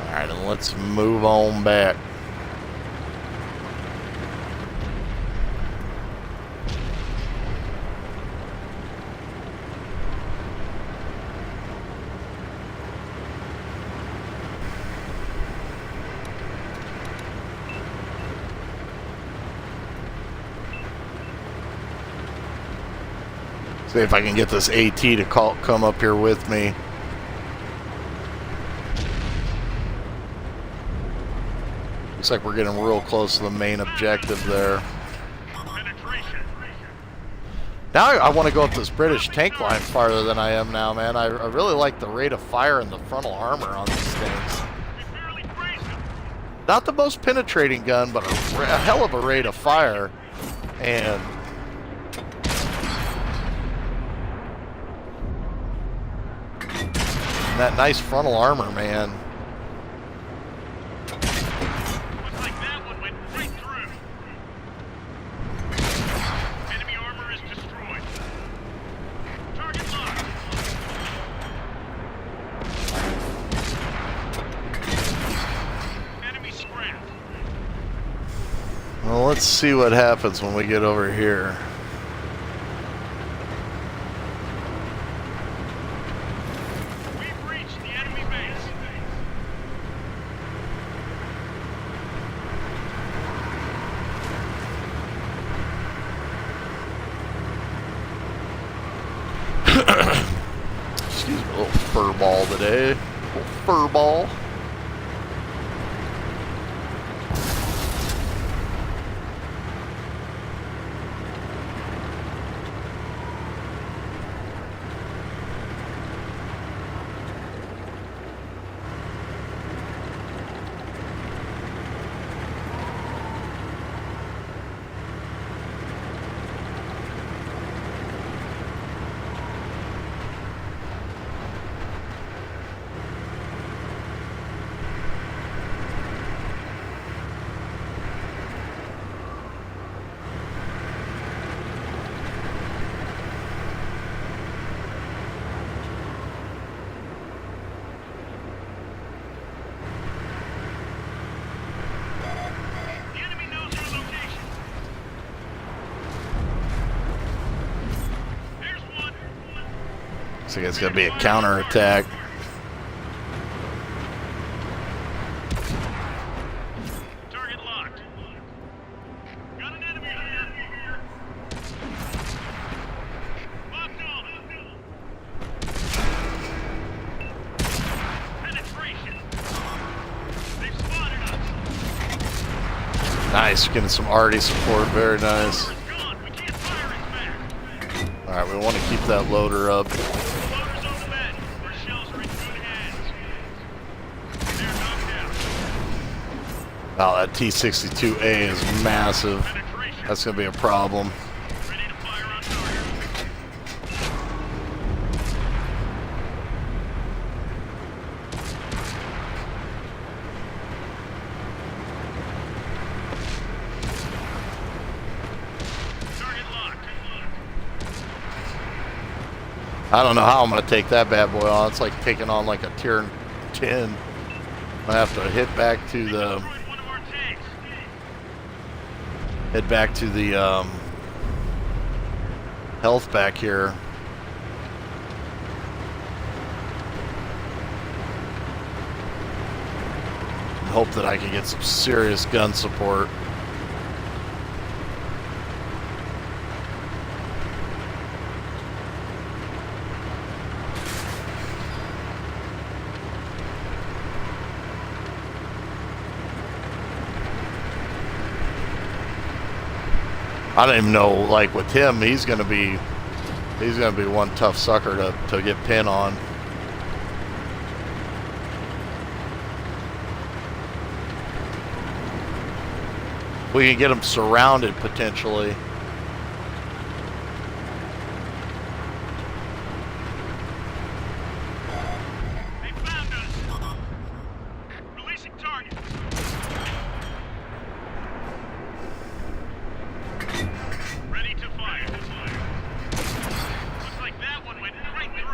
Alright, and let's move on back. See if I can get this AT to come up here with me. Looks like we're getting real close to the main objective there. Now I want to go up this British tank line farther than I am now, man. I really like the rate of fire and the frontal armor on these things. Not the most penetrating gun, but a hell of a rate of fire. And that nice frontal armor, man. Looks like that one went right through. Enemy armor is destroyed. Target locked. Enemy scrapped. Well, let's see what happens when we get over here. Excuse me, a little fur ball today. A little fur ball. Looks like it's going to be a counterattack. Target locked. Got an enemy here. Locked on. Penetration. They've spotted us. Nice, getting some arty support. Very nice. Loader's gone. We can't fire it back. Alright, we want to keep that loader up. Loader's on the bed. Our shells are in good hands. They're knocked out. Wow, that T-62A is massive. Penetration. That's going to be a problem. Ready to fire on target. I don't know how I'm going to take that bad boy on. It's like taking on like a tier 10. I have to head back to the health back here. Hope that I can get some serious gun support. I don't even know, like with him, he's gonna be one tough sucker to get pin on. We can get him surrounded potentially. They found us. Releasing target. Ready to fire. Looks like that one went right through.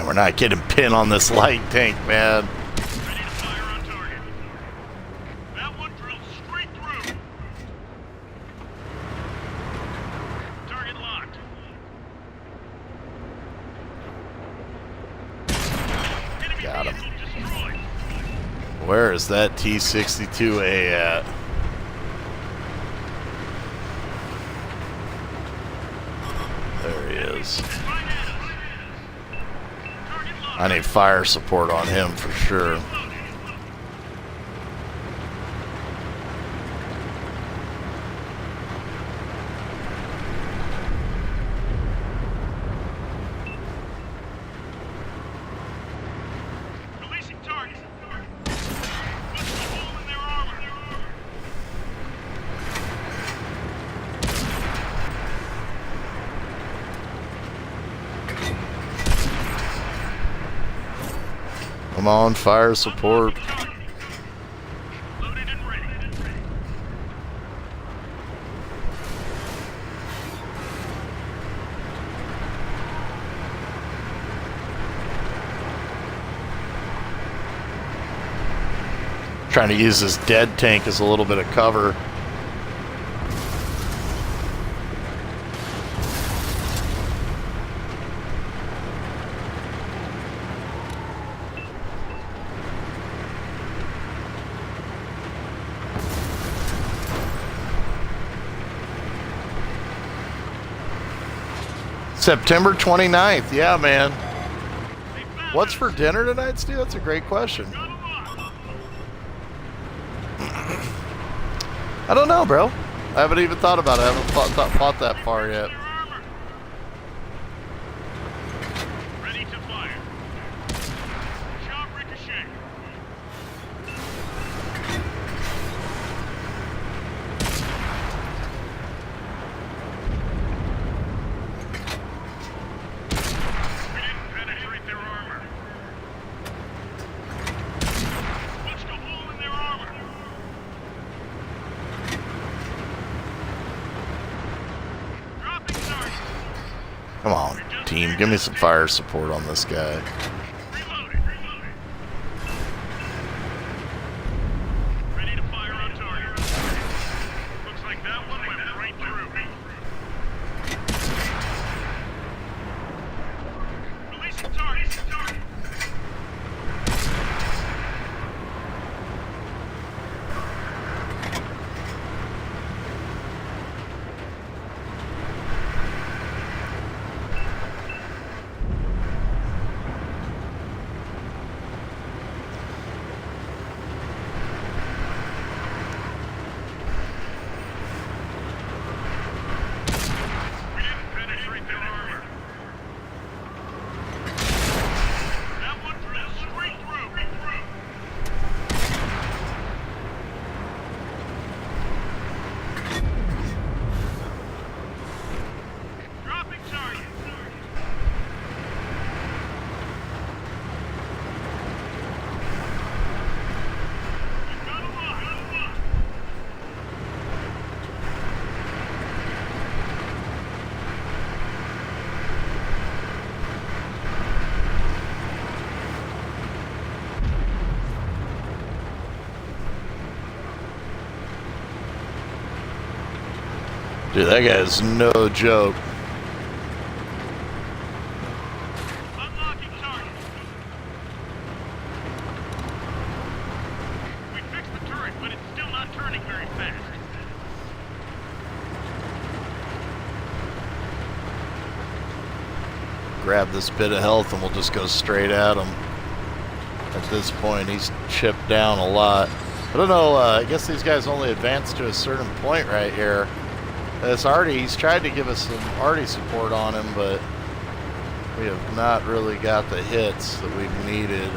We're not getting pin on this light tank, man. Ready to fire on target. That one drilled straight through. Target locked. Enemy Got him. vehicle destroyed. Where is that T-62A at? There he is. Right at us. Target locked. I need fire support on him for sure. Releasing target. What's the hole in their armor? Come on, fire support. Target. Loaded and ready. Trying to use this dead tank as a little bit of cover. September 29th. Yeah, man. What's for dinner tonight, Stu? That's a great question. I don't know, bro. I haven't even thought about it. I haven't thought that far yet. Come on, team. Give me some fire support on this guy. Reloading. Ready to fire on target. Looks like that one went right through. Releasing target. We didn't penetrate their armor. That one drilled straight through. Dropping target. We've got a lock. Dude, that guy's no joke. Unlocking target. We fixed the turret, but it's still not turning very fast. Grab this bit of health and we'll just go straight at him. At this point, he's chipped down a lot. I don't know, I guess these guys only advance to a certain point right here. He's tried to give us some arty support on him, but we have not really got the hits that we've needed.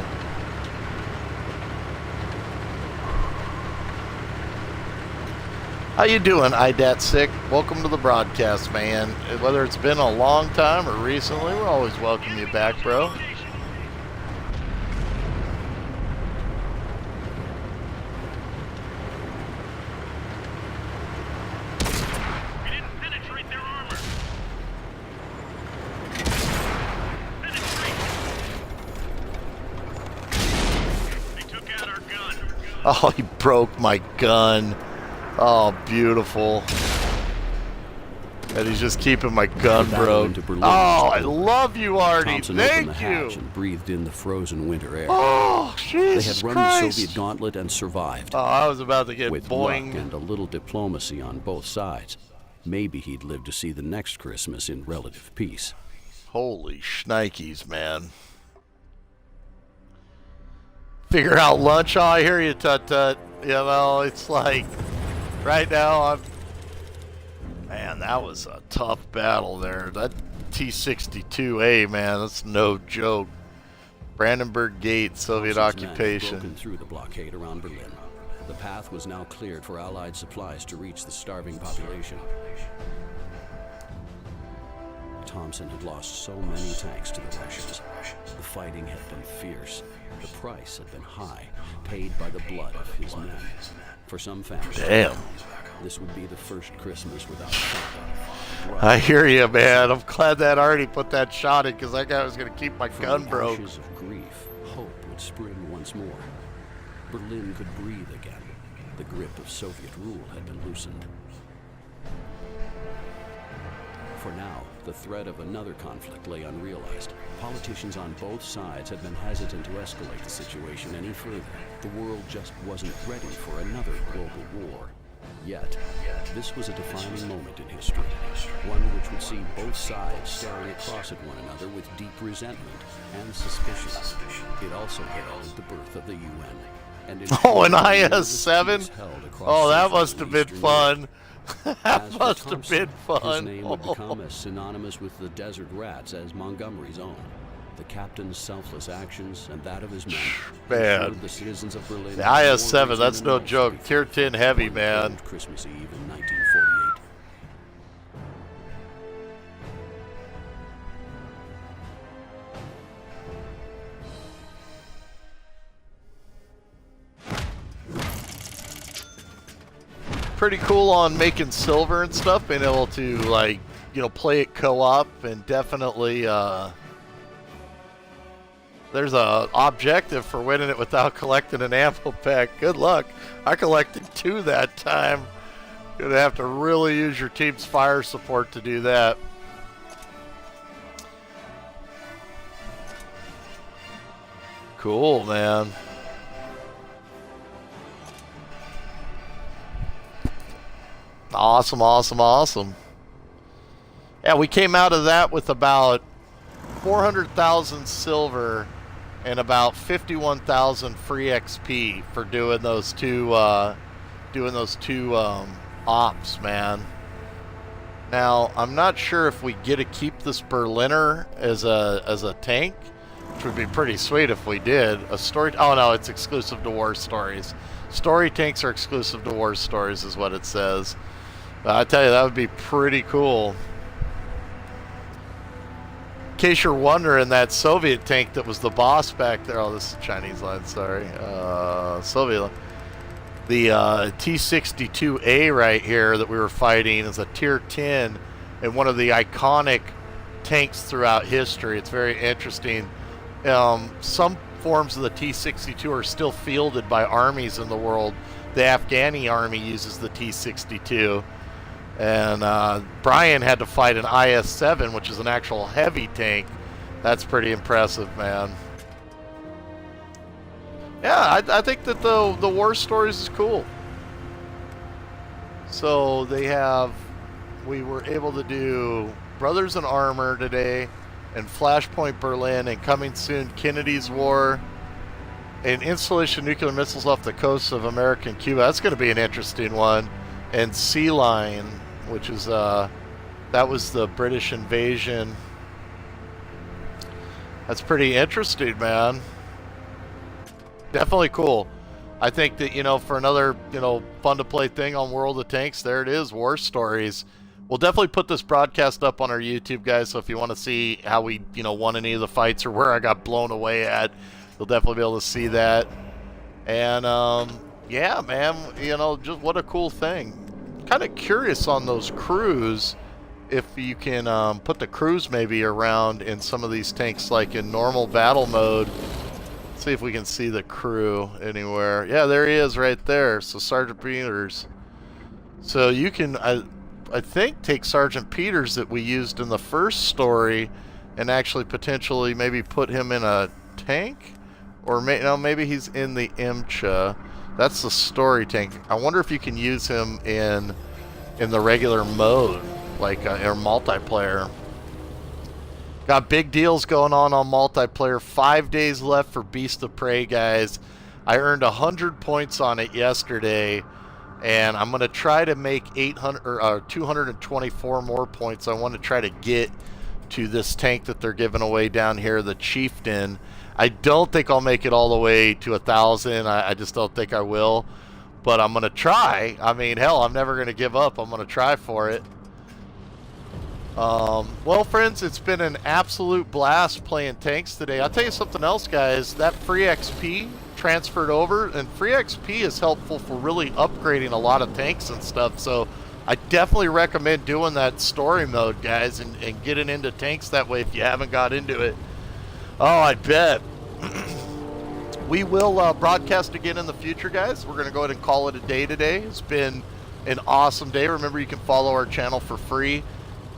How you doing, IDAT-Sick? Welcome to the broadcast, man. Whether it's been a long time or recently, we're always welcome you back, bro. We didn't penetrate their armor. Penetration. They took out our gun. Oh, he broke my gun. Oh, beautiful. And he's just keeping my gun The battle broke. into Berlin Oh, was I over. love you, Artie. Thompson opened the Thank hatch you. and breathed in the frozen winter air. Oh, They Jesus had run Christ. the Soviet gauntlet and survived. Oh, I was about to get With luck boinged. and a little diplomacy on both sides, maybe he'd live to see the next Christmas in relative peace. Holy shnikes, man. Figure out lunch. Oh, I hear you, Tut-Tut. You know, it's like, right now, Man, that was a tough battle there. That T-62A, man, that's no joke. Brandenburg Gate, Soviet Thompson's men had occupation. broken through the blockade around Berlin. The path was now cleared for Allied supplies to reach the starving population. Thompson had lost so many tanks to the Russians. The fighting had been fierce. The price had been high, paid by the blood of his men. For some families, Damn. this would be the first Christmas without Santa. I hear you, man. I'm glad that already put that shot in because that guy was going to keep my From gun the broke. ashes of grief, hope would spring once more. Berlin could breathe again. The grip of Soviet rule had been loosened. For now, the threat of another conflict lay unrealized. Politicians on both sides had been hesitant to escalate the situation any further. The world just wasn't ready for another global war. Yet, this was a defining moment in history, one which would see both sides staring across at one another with deep resentment and suspicion. It also heralded the birth of the UN. And Oh, an ensured IS-7? peace held across Oh, that Central must have and been Eastern fun. Europe. That As for must have Thompson, been fun. His name would become as synonymous with the desert rats as Montgomery's own. The captain's selfless actions and that of his men Man. ensured the citizens of Berlin The had more IS-7, reason that's than no most joke. to be Tier 10 heavy, one man. cold Christmas Eve in 1948. Pretty cool on making silver and stuff, being able to, like, play it co-op, and definitely there's a objective for winning it without collecting an ammo pack. Good luck. I collected 2 that time. Gonna have to really use your team's fire support to do that. Cool, man. Awesome, awesome, awesome. Yeah, we came out of that with about 400,000 silver and about 51,000 free XP for doing those two ops, man. Now, I'm not sure if we get to keep this Berliner as a tank, which would be pretty sweet if we did. A story. Oh no, it's exclusive to War Stories. Story tanks are exclusive to War Stories, is what it says. But I tell you, that would be pretty cool. In case you're wondering, that Soviet tank that was the boss back there. Oh, this is Chinese line. Sorry, Soviet line. The T-62A right here that we were fighting is a Tier 10 and one of the iconic tanks throughout history. It's very interesting. Some forms of the T-62 are still fielded by armies in the world. The Afghani army uses the T-62. And Brian had to fight an IS-7, which is an actual heavy tank. That's pretty impressive, man. Yeah, I think that the War Stories is cool. So we were able to do Brothers in Armor today, and Flashpoint Berlin, and coming soon, Kennedy's War, and installation nuclear missiles off the coast of American Cuba. That's going to be an interesting one. And Sea Lion, which is that was the British invasion. That's pretty interesting, man. Definitely cool. I think that, for another, fun to play thing on World of Tanks, there it is, War Stories. We'll definitely put this broadcast up on our YouTube, guys, so if you want to see how we, won any of the fights or where I got blown away at, you'll definitely be able to see that. And, yeah, man, just what a cool thing. Kind of curious on those crews, if you can put the crews maybe around in some of these tanks, like in normal battle mode. Let's see if we can see the crew anywhere. Yeah, there he is right there. So Sergeant Peters. So you can, I think, take Sergeant Peters that we used in the first story and actually potentially maybe put him in a tank, or maybe he's in the MCHA. That's the story tank. I wonder if you can use him in the regular mode, like or multiplayer. Got big deals going on multiplayer. 5 days left for Beast of Prey, guys. I earned 100 points on it yesterday, and I'm going to try to make 224 more points. I want to try to get to this tank that they're giving away down here, the Chieftain. I don't think I'll make it all the way to 1,000. I just don't think I will, but I'm going to try. I mean, hell, I'm never going to give up. I'm going to try for it. Well, friends, it's been an absolute blast playing tanks today. I'll tell you something else, guys. That free XP transferred over, and free XP is helpful for really upgrading a lot of tanks and stuff. So I definitely recommend doing that story mode, guys, and getting into tanks that way if you haven't got into it. Oh, I bet. We will broadcast again in the future, guys. We're going to go ahead and call it a day today. It's been an awesome day. Remember, you can follow our channel for free.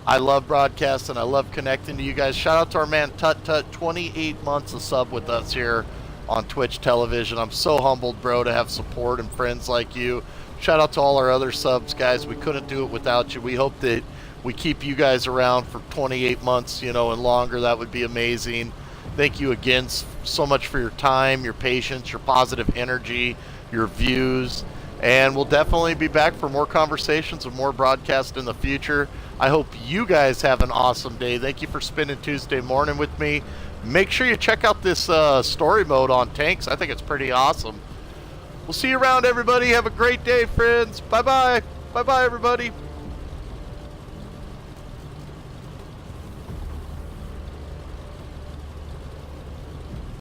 I love broadcasting. I love connecting to you guys. Shout out to our man Tut Tut, 28 months of sub with us here on Twitch television. I'm so humbled, bro, to have support and friends like you. Shout out to all our other subs, guys. We couldn't do it without you. We hope that we keep you guys around for 28 months, and longer. That would be amazing. Thank you again so much for your time, your patience, your positive energy, your views. And we'll definitely be back for more conversations and more broadcasts in the future. I hope you guys have an awesome day. Thank you for spending Tuesday morning with me. Make sure you check out this story mode on tanks. I think it's pretty awesome. We'll see you around, everybody. Have a great day, friends. Bye-bye. Bye-bye, everybody.